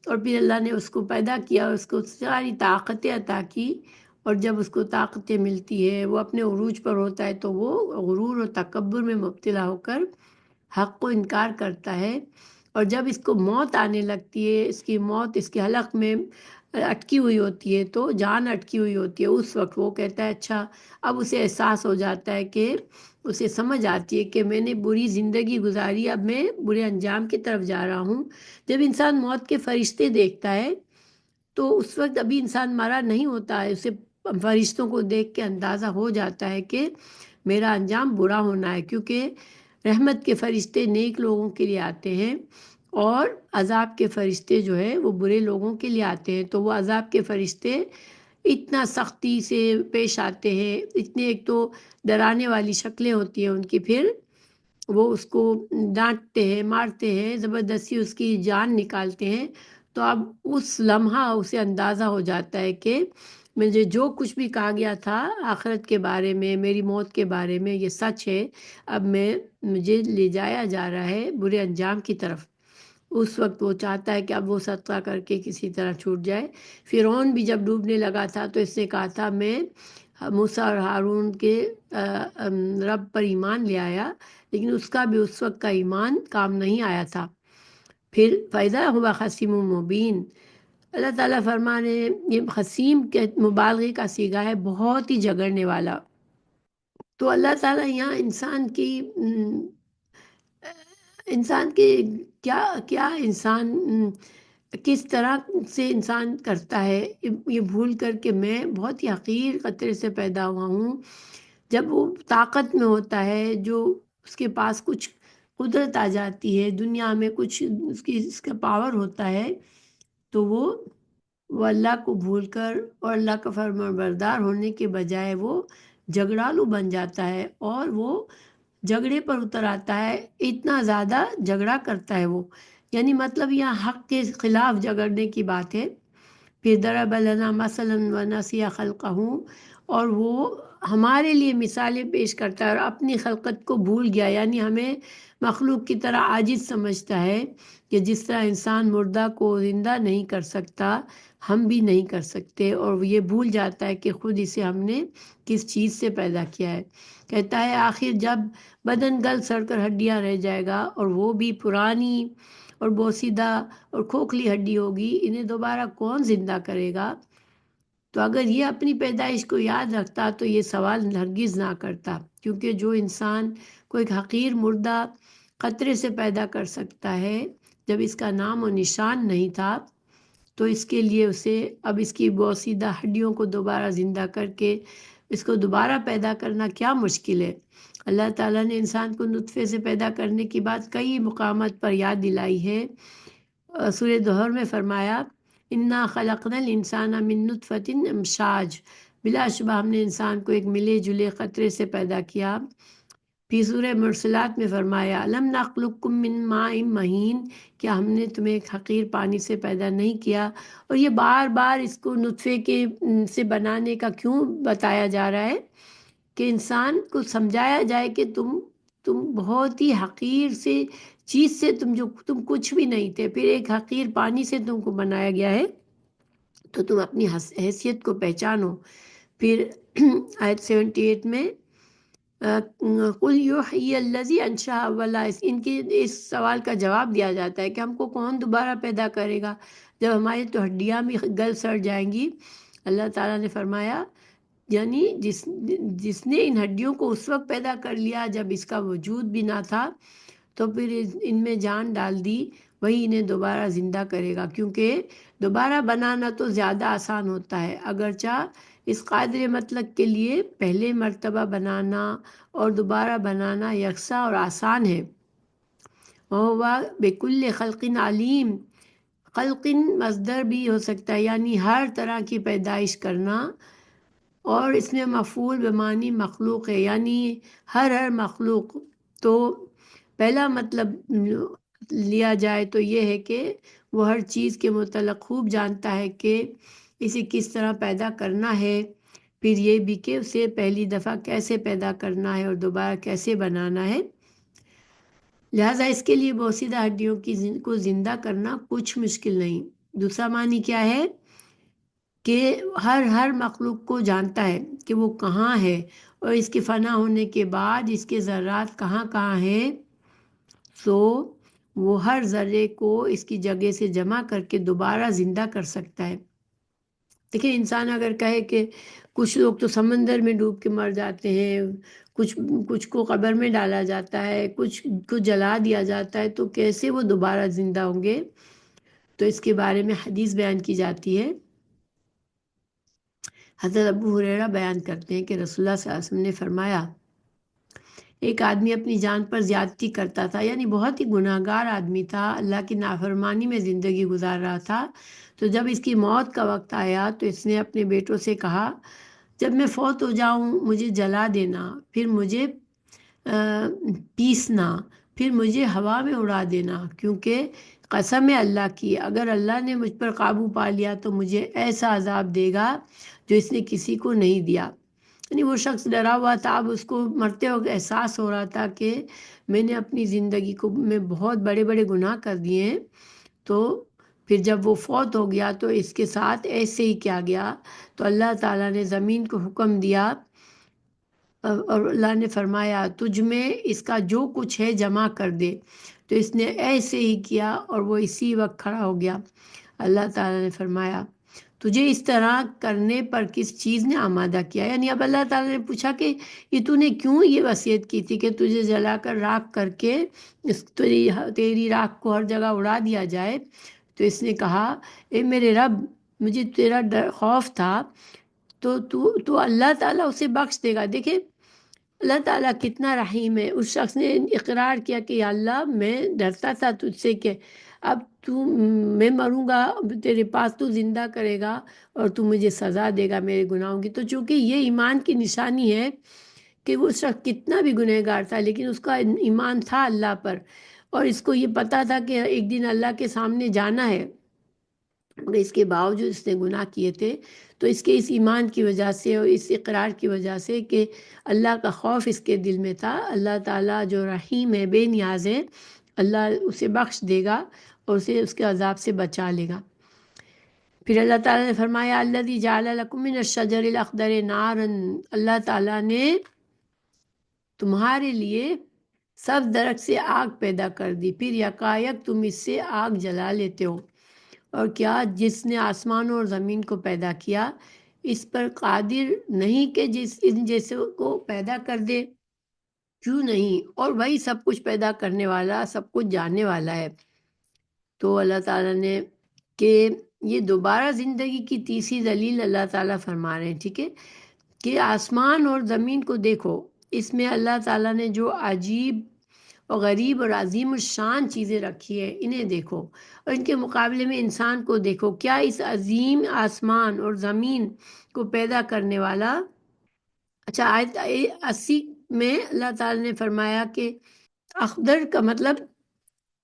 اور پھر اللہ نے اس کو پیدا کیا، اس کو ساری طاقتیں عطا کی، اور جب اس کو طاقتیں ملتی ہے، وہ اپنے عروج پر ہوتا ہے، تو وہ غرور و تکبر میں مبتلا ہو کر حق کو انکار کرتا ہے، اور جب اس کو موت آنے لگتی ہے، اس کی موت اس کے حلق میں اٹکی ہوئی ہوتی ہے، تو جان اٹکی ہوئی ہوتی ہے، اس وقت وہ کہتا ہے اچھا، اب اسے احساس ہو جاتا ہے کہ اسے سمجھ آتی ہے کہ میں نے بری زندگی گزاری، اب میں برے انجام کی طرف جا رہا ہوں۔ جب انسان موت کے فرشتے دیکھتا ہے تو اس وقت ابھی انسان مرا نہیں ہوتا ہے، اسے فرشتوں کو دیکھ کے اندازہ ہو جاتا ہے کہ میرا انجام برا ہونا ہے، کیونکہ رحمت کے فرشتے نیک لوگوں کے لیے آتے ہیں، اور عذاب کے فرشتے جو ہے وہ برے لوگوں کے لیے آتے ہیں۔ تو وہ عذاب کے فرشتے اتنا سختی سے پیش آتے ہیں، اتنے ایک تو ڈرانے والی شکلیں ہوتی ہیں ان کی، پھر وہ اس کو ڈانٹتے ہیں، مارتے ہیں، زبردستی اس کی جان نکالتے ہیں۔ تو اب اس لمحہ اسے اندازہ ہو جاتا ہے کہ مجھے جو کچھ بھی کہا گیا تھا آخرت کے بارے میں، میری موت کے بارے میں، یہ سچ ہے، اب مجھے لے جایا جا رہا ہے برے انجام کی طرف۔ اس وقت وہ چاہتا ہے کہ اب وہ صدقہ کر کے کسی طرح چھوٹ جائے۔ فرعون بھی جب ڈوبنے لگا تھا تو اس نے کہا تھا میں موسیٰ اور ہارون کے رب پر ایمان لے آیا، لیکن اس کا بھی اس وقت کا ایمان کام نہیں آیا تھا۔ پھر فَإِذَا هُوَ خَصِيمٌ مُّبِينٌ، اللہ تعالیٰ فرمانے یہ خصیم کے مبالغے کا صیغہ ہے، بہت ہی جھگڑنے والا۔ تو اللہ تعالیٰ یہاں انسان کے کیا کیا انسان کس طرح سے انسان کرتا ہے یہ بھول کر کہ میں بہت ہی حقیر قطرے سے پیدا ہوا ہوں۔ جب وہ طاقت میں ہوتا ہے، جو اس کے پاس کچھ قدرت آ جاتی ہے، دنیا میں کچھ اس کا پاور ہوتا ہے، تو وہ اللہ کو بھول کر اور اللہ کا فرمانبردار ہونے کے بجائے وہ جھگڑالو بن جاتا ہے، اور وہ جھگڑے پر اتر آتا ہے، اتنا زیادہ جھگڑا کرتا ہے وہ، یعنی مطلب یہاں حق کے خلاف جھگڑنے کی بات ہے۔ پھر ضرب لنا مثلا ونسی خلقہ، اور وہ ہمارے لیے مثالیں پیش کرتا ہے اور اپنی خلقت کو بھول گیا، یعنی ہمیں مخلوق کی طرح عاجز سمجھتا ہے کہ جس طرح انسان مردہ کو زندہ نہیں کر سکتا، ہم بھی نہیں کر سکتے، اور یہ بھول جاتا ہے کہ خود اسے ہم نے کس چیز سے پیدا کیا ہے۔ کہتا ہے آخر جب بدن گل سڑ کر ہڈیاں رہ جائے گا، اور وہ بھی پرانی اور بوسیدہ اور کھوکھلی ہڈی ہوگی، انہیں دوبارہ کون زندہ کرے گا؟ تو اگر یہ اپنی پیدائش کو یاد رکھتا تو یہ سوال ہرگز نہ کرتا، کیونکہ جو انسان کو ایک حقیر مردہ قطرے سے پیدا کر سکتا ہے، جب اس کا نام و نشان نہیں تھا، تو اس کے لیے اسے اب اس کی بوسیدہ ہڈیوں کو دوبارہ زندہ کر کے اس کو دوبارہ پیدا کرنا کیا مشکل ہے۔ اللہ تعالیٰ نے انسان کو نطفے سے پیدا کرنے کی بات کئی مقامات پر یاد دلائی ہے۔ سورہ دہر میں فرمایا، انا خلقنا الانسان من نطفۃ امشاج، بلا شبہ ہم نے انسان کو ایک ملے جلے قطرے سے پیدا کیا۔ پھر سورہ مرسلات میں فرمایا، الم نخلقکم من ماء مہین، کیا ہم نے تمہیں ایک حقیر پانی سے پیدا نہیں کیا؟ اور یہ بار بار اس کو نطفے کے سے بنانے کا کیوں بتایا جا رہا ہے؟ کہ انسان کو سمجھایا جائے کہ تم تم بہت ہی حقیر سے چیز سے تم کچھ بھی نہیں تھے، پھر ایک حقیر پانی سے تم کو بنایا گیا ہے، تو تم اپنی حیثیت کو پہچانو۔ پھر آیت 78 میں قُلْ یحیی الذی انشأ اول، ان کے اس سوال کا جواب دیا جاتا ہے کہ ہم کو کون دوبارہ پیدا کرے گا جب ہماری تو ہڈیاں بھی گل سڑ جائیں گی۔ اللہ تعالیٰ نے فرمایا یعنی جس نے ان ہڈیوں کو اس وقت پیدا کر لیا جب اس کا وجود بھی نہ تھا، تو پھر ان میں جان ڈال دی، وہی انہیں دوبارہ زندہ کرے گا، کیونکہ دوبارہ بنانا تو زیادہ آسان ہوتا ہے، اگرچہ اس قادر مطلق کے لیے پہلے مرتبہ بنانا اور دوبارہ بنانا یکساں اور آسان ہے۔ وَهُوَ بِكُلِّ خَلْقٍ علیم، خلقن مصدر بھی ہو سکتا ہے، یعنی ہر طرح کی پیدائش کرنا، اور اس میں مفعول بمعنی مخلوق ہے، یعنی ہر مخلوق۔ تو پہلا مطلب لیا جائے تو یہ ہے کہ وہ ہر چیز کے متعلق خوب جانتا ہے کہ اسے کس طرح پیدا کرنا ہے، پھر یہ بھی کہ اسے پہلی دفعہ کیسے پیدا کرنا ہے اور دوبارہ کیسے بنانا ہے، لہٰذا اس کے لیے بوسیدہ ہڈیوں کو زندہ کرنا کچھ مشکل نہیں۔ دوسرا معنی کیا ہے کہ ہر مخلوق کو جانتا ہے کہ وہ کہاں ہے، اور اس کے فنا ہونے کے بعد اس کے ذرات کہاں کہاں ہیں، سو وہ ہر ذرے کو اس کی جگہ سے جمع کر کے دوبارہ زندہ کر سکتا ہے۔ دیکھیں انسان اگر کہے کہ کچھ لوگ تو سمندر میں ڈوب کے مر جاتے ہیں، کچھ کو قبر میں ڈالا جاتا ہے، کچھ کو جلا دیا جاتا ہے، تو کیسے وہ دوبارہ زندہ ہوں گے؟ تو اس کے بارے میں حدیث بیان کی جاتی ہے۔ حضرت ابو ہریرہ بیان کرتے ہیں کہ رسول اللہ صلی اللہ علیہ وسلم نے فرمایا، ایک آدمی اپنی جان پر زیادتی کرتا تھا، یعنی بہت ہی گناہ گار آدمی تھا، اللہ کی نافرمانی میں زندگی گزار رہا تھا۔ تو جب اس کی موت کا وقت آیا تو اس نے اپنے بیٹوں سے کہا، جب میں فوت ہو جاؤں مجھے جلا دینا، پھر مجھے پیسنا، پھر مجھے ہوا میں اڑا دینا، کیونکہ قسم ہے اللہ کی اگر اللہ نے مجھ پر قابو پا لیا تو مجھے ایسا عذاب دے گا جو اس نے کسی کو نہیں دیا۔ یعنی وہ شخص ڈرا ہوا تھا، اب اس کو مرتے وقت احساس ہو رہا تھا کہ میں نے اپنی زندگی کو میں بہت بڑے بڑے گناہ کر دیے ہیں۔ تو پھر جب وہ فوت ہو گیا تو اس کے ساتھ ایسے ہی کیا گیا، تو اللہ تعالیٰ نے زمین کو حکم دیا، اور اللہ نے فرمایا تجھ میں اس کا جو کچھ ہے جمع کر دے، تو اس نے ایسے ہی کیا اور وہ اسی وقت کھڑا ہو گیا۔ اللہ تعالیٰ نے فرمایا تجھے اس طرح کرنے پر کس چیز نے آمادہ کیا؟ یعنی اب اللہ تعالیٰ نے پوچھا کہ یہ تو نے کیوں یہ وصیت کی تھی کہ تجھے جلا کر راکھ کر کے تیری راکھ کو ہر جگہ اڑا دیا جائے؟ تو اس نے کہا اے میرے رب، مجھے تیرا خوف تھا، تو اللہ تعالیٰ اسے بخش دے گا۔ دیکھیں اللہ تعالیٰ کتنا رحیم ہے۔ اس شخص نے اقرار کیا کہ یا اللہ میں ڈرتا تھا تجھ سے کہ اب میں مروں گا، تیرے پاس تو زندہ کرے گا اور تو مجھے سزا دے گا میرے گناہوں کی۔ تو چونکہ یہ ایمان کی نشانی ہے کہ وہ شخص کتنا بھی گنہگار تھا لیکن اس کا ایمان تھا اللہ پر، اور اس کو یہ پتہ تھا کہ ایک دن اللہ کے سامنے جانا ہے، مگر اس کے باوجود اس نے گناہ کیے تھے۔ تو اس کے اس ایمان کی وجہ سے اور اس اقرار کی وجہ سے کہ اللہ کا خوف اس کے دل میں تھا، اللہ تعالیٰ جو رحیم ہے، بے نیاز ہے، اللہ اسے بخش دے گا اور اسے اس کے عذاب سے بچا لے گا۔ پھر اللہ تعالیٰ نے فرمایا الذی جعل لکم من الشجر الاخضر نارا، اللہ تعالیٰ نے تمہارے لیے سب درخت سے آگ پیدا کر دی، پھر یکایک تم اس سے آگ جلا لیتے ہو۔ اور کیا جس نے آسمانوں اور زمین کو پیدا کیا اس پر قادر نہیں کہ ان جیسے کو پیدا کر دے؟ کیوں نہیں، اور وہی سب کچھ پیدا کرنے والا، سب کچھ جاننے والا ہے۔ تو اللہ تعالیٰ نے کہ یہ دوبارہ زندگی کی تیسری دلیل اللہ تعالیٰ فرما رہے ہیں، ٹھیک ہے، کہ آسمان اور زمین کو دیکھو، اس میں اللہ تعالیٰ نے جو عجیب اور غریب اور عظیم الشان چیزیں رکھی ہیں انہیں دیکھو، اور ان کے مقابلے میں انسان کو دیکھو۔ کیا اس عظیم آسمان اور زمین کو پیدا کرنے والا، اچھا آیت 80 میں اللہ تعالیٰ نے فرمایا کہ اخضر کا مطلب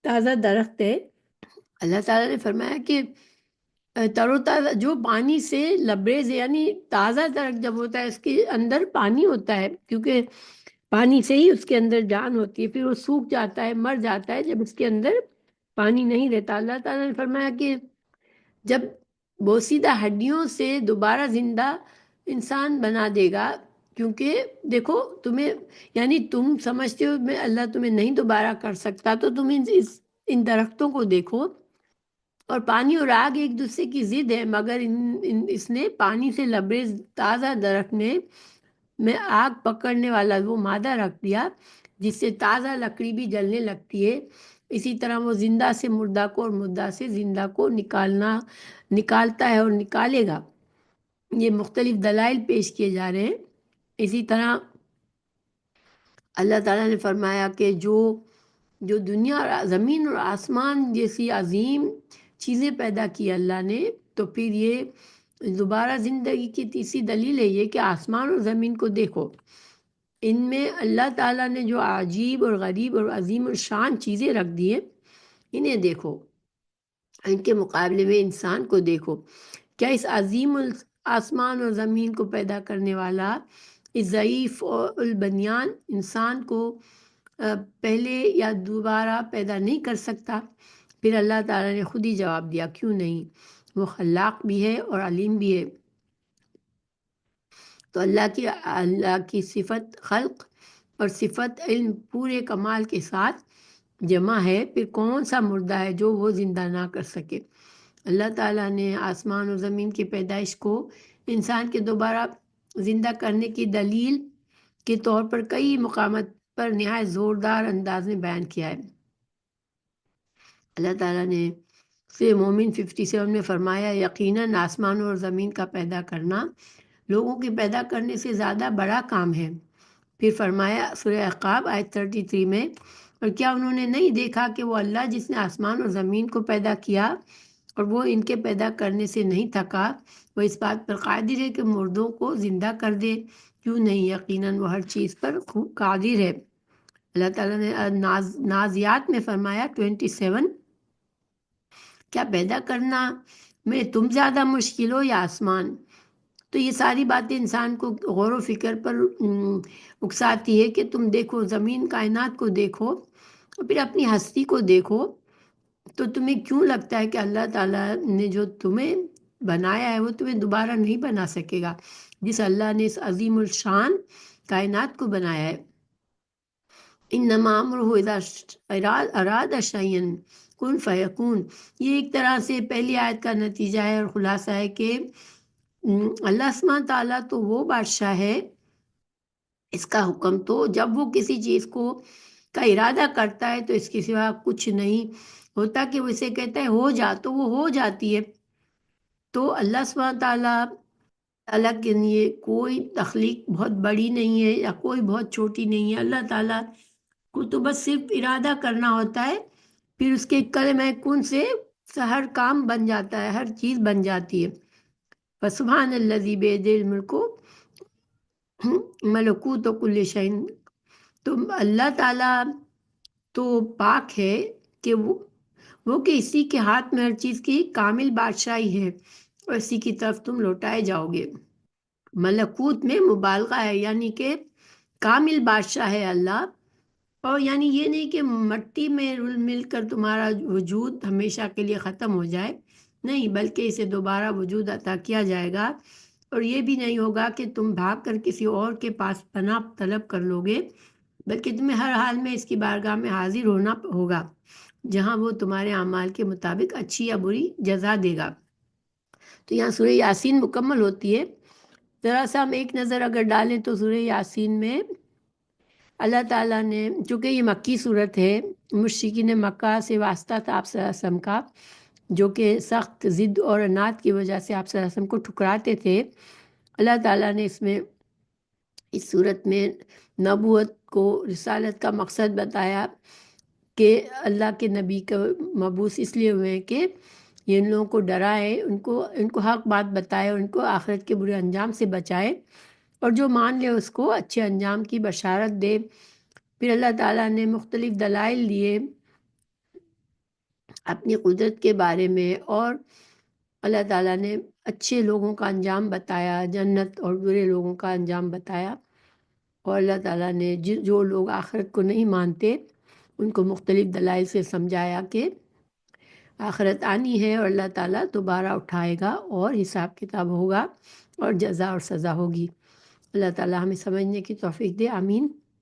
تازہ درخت ہے۔ اللہ تعالیٰ نے فرمایا کہ تر و تازہ جو پانی سے لبریز ہے، یعنی تازہ درخت جب ہوتا ہے اس کے اندر پانی ہوتا ہے، کیونکہ پانی سے ہی اس کے اندر جان ہوتی ہے، پھر وہ سوکھ جاتا ہے، مر جاتا ہے جب اس کے اندر پانی نہیں رہتا۔ اللہ تعالیٰ نے فرمایا کہ جب بوسیدہ ہڈیوں سے دوبارہ زندہ انسان بنا دے گا، کیونکہ دیکھو تمہیں، یعنی تم سمجھتے ہو میں اللہ تمہیں نہیں دوبارہ کر سکتا، تو تم ان درختوں کو دیکھو، اور پانی اور آگ ایک دوسرے کی ضد ہے، مگر اس نے پانی سے لبریز تازہ درخت میں آگ پکڑنے والا وہ مادہ رکھ دیا جس سے تازہ لکڑی بھی جلنے لگتی ہے۔ اسی طرح وہ زندہ سے مردہ کو اور مردہ سے زندہ کو نکالتا ہے اور نکالے گا۔ یہ مختلف دلائل پیش کیے جا رہے ہیں۔ اسی طرح اللہ تعالیٰ نے فرمایا کہ جو دنیا اور زمین اور آسمان جیسی عظیم چیزیں پیدا کی اللہ نے، تو پھر یہ دوبارہ زندگی کی تیسری دلیل ہے یہ کہ آسمان اور زمین کو دیکھو، ان میں اللہ تعالیٰ نے جو عجیب اور غریب اور عظیم الشان چیزیں رکھ دی ہیں، انہیں دیکھو، ان کے مقابلے میں انسان کو دیکھو۔ کیا اس عظیم آسمان اور زمین کو پیدا کرنے والا اس ضعیف اور البنیان انسان کو پہلے یا دوبارہ پیدا نہیں کر سکتا؟ پھر اللہ تعالیٰ نے خود ہی جواب دیا، کیوں نہیں، وہ خلاق بھی ہے اور علیم بھی ہے۔ تو اللہ کی صفت خلق اور صفت علم پورے کمال کے ساتھ جمع ہے، پھر کون سا مردہ ہے جو وہ زندہ نہ کر سکے؟ اللہ تعالیٰ نے آسمان اور زمین کی پیدائش کو انسان کے دوبارہ زندہ کرنے کی دلیل کے طور پر کئی مقامات پر نہایت زوردار انداز میں بیان کیا ہے۔ اللہ تعالیٰ نے سورہ مومن 57 میں فرمایا، یقیناً آسمان اور زمین کا پیدا کرنا لوگوں کے پیدا کرنے سے زیادہ بڑا کام ہے۔ پھر فرمایا سورہ احقاف آیت 33 میں، اور کیا انہوں نے نہیں دیکھا کہ وہ اللہ جس نے آسمان اور زمین کو پیدا کیا اور وہ ان کے پیدا کرنے سے نہیں تھکا، وہ اس بات پر قادر ہے کہ مردوں کو زندہ کر دے؟ کیوں نہیں، یقیناً وہ ہر چیز پر خوب قادر ہے۔ اللہ تعالیٰ نے نازیات میں فرمایا 27، کیا پیدا کرنا میں تم زیادہ مشکل ہو یا آسمان؟ تو یہ ساری باتیں انسان کو غور و فکر پر اکساتی ہے کہ تم دیکھو زمین کائنات کو دیکھو اور پھر اپنی ہستی کو دیکھو، تو تمہیں کیوں لگتا ہے کہ اللہ تعالیٰ نے جو تمہیں بنایا ہے وہ تمہیں دوبارہ نہیں بنا سکے گا، جس اللہ نے اس عظیم الشان کائنات کو بنایا ہے۔ انما امرہ اذا اراد شیئا کن فیکون، یہ ایک طرح سے پہلی آیت کا نتیجہ ہے اور خلاصہ ہے کہ اللہ سبحانہ تعالیٰ تو وہ بادشاہ ہے، اس کا حکم تو جب وہ کسی چیز کا ارادہ کرتا ہے تو اس کے سوا کچھ نہیں ہوتا، کہ وہ اسے کہتا ہے ہو جا تو وہ ہو جاتی ہے۔ تو اللہ سبحانہ تعالیٰ کے لیے کوئی تخلیق بہت بڑی نہیں ہے یا کوئی بہت چھوٹی نہیں ہے۔ اللہ تعالیٰ کو تو بس صرف ارادہ کرنا ہوتا ہے، پھر اس کے کلمہ کن سے ہر کام بن جاتا ہے، ہر چیز بن جاتی ہے۔ فسبحان الذی بیدہ الملک ملکوت کل شیء، تو اللہ تعالیٰ تو پاک ہے کہ وہ کہ اسی کے ہاتھ میں ہر چیز کی کامل بادشاہی ہے اور اسی کی طرف تم لوٹائے جاؤ گے۔ ملکوت میں مبالغہ ہے، یعنی کہ کامل بادشاہ ہے اللہ، اور یعنی یہ نہیں کہ مٹی میں رل مل کر تمہارا وجود ہمیشہ کے لیے ختم ہو جائے، نہیں، بلکہ اسے دوبارہ وجود عطا کیا جائے گا، اور یہ بھی نہیں ہوگا کہ تم بھاگ کر کسی اور کے پاس پناہ طلب کر لو گے، بلکہ تمہیں ہر حال میں اس کی بارگاہ میں حاضر ہونا ہوگا، جہاں وہ تمہارے اعمال کے مطابق اچھی یا بری جزا دے گا۔ تو یہاں سورہ یاسین مکمل ہوتی ہے۔ ذرا سا ہم ایک نظر اگر ڈالیں تو سورہ یاسین میں اللہ تعالیٰ نے، چونکہ یہ مکی صورت ہے، مشرکین مکہ سے واسطہ تھا آپ صلی اللہ علیہ وسلم کا، جو کہ سخت ضد اور عناد کی وجہ سے آپ صلی اللہ علیہ وسلم کو ٹھکراتے تھے، اللہ تعالیٰ نے اس صورت میں نبوت کو، رسالت کا مقصد بتایا کہ اللہ کے نبی کا مبعوث اس لیے ہوئے ہیں کہ یہ ان لوگوں کو ڈرائے، ان کو حق بات بتائے، ان کو آخرت کے برے انجام سے بچائے، اور جو مان لے اس کو اچھے انجام کی بشارت دے۔ پھر اللہ تعالیٰ نے مختلف دلائل دیے اپنی قدرت کے بارے میں، اور اللہ تعالیٰ نے اچھے لوگوں کا انجام بتایا، جنت، اور برے لوگوں کا انجام بتایا، اور اللہ تعالیٰ نے جو لوگ آخرت کو نہیں مانتے ان کو مختلف دلائل سے سمجھایا کہ آخرت آنی ہے اور اللہ تعالیٰ دوبارہ اٹھائے گا اور حساب کتاب ہوگا اور جزا اور سزا ہوگی۔ اللہ تعالیٰ ہمیں سمجھنے کی توفیق دے، آمین۔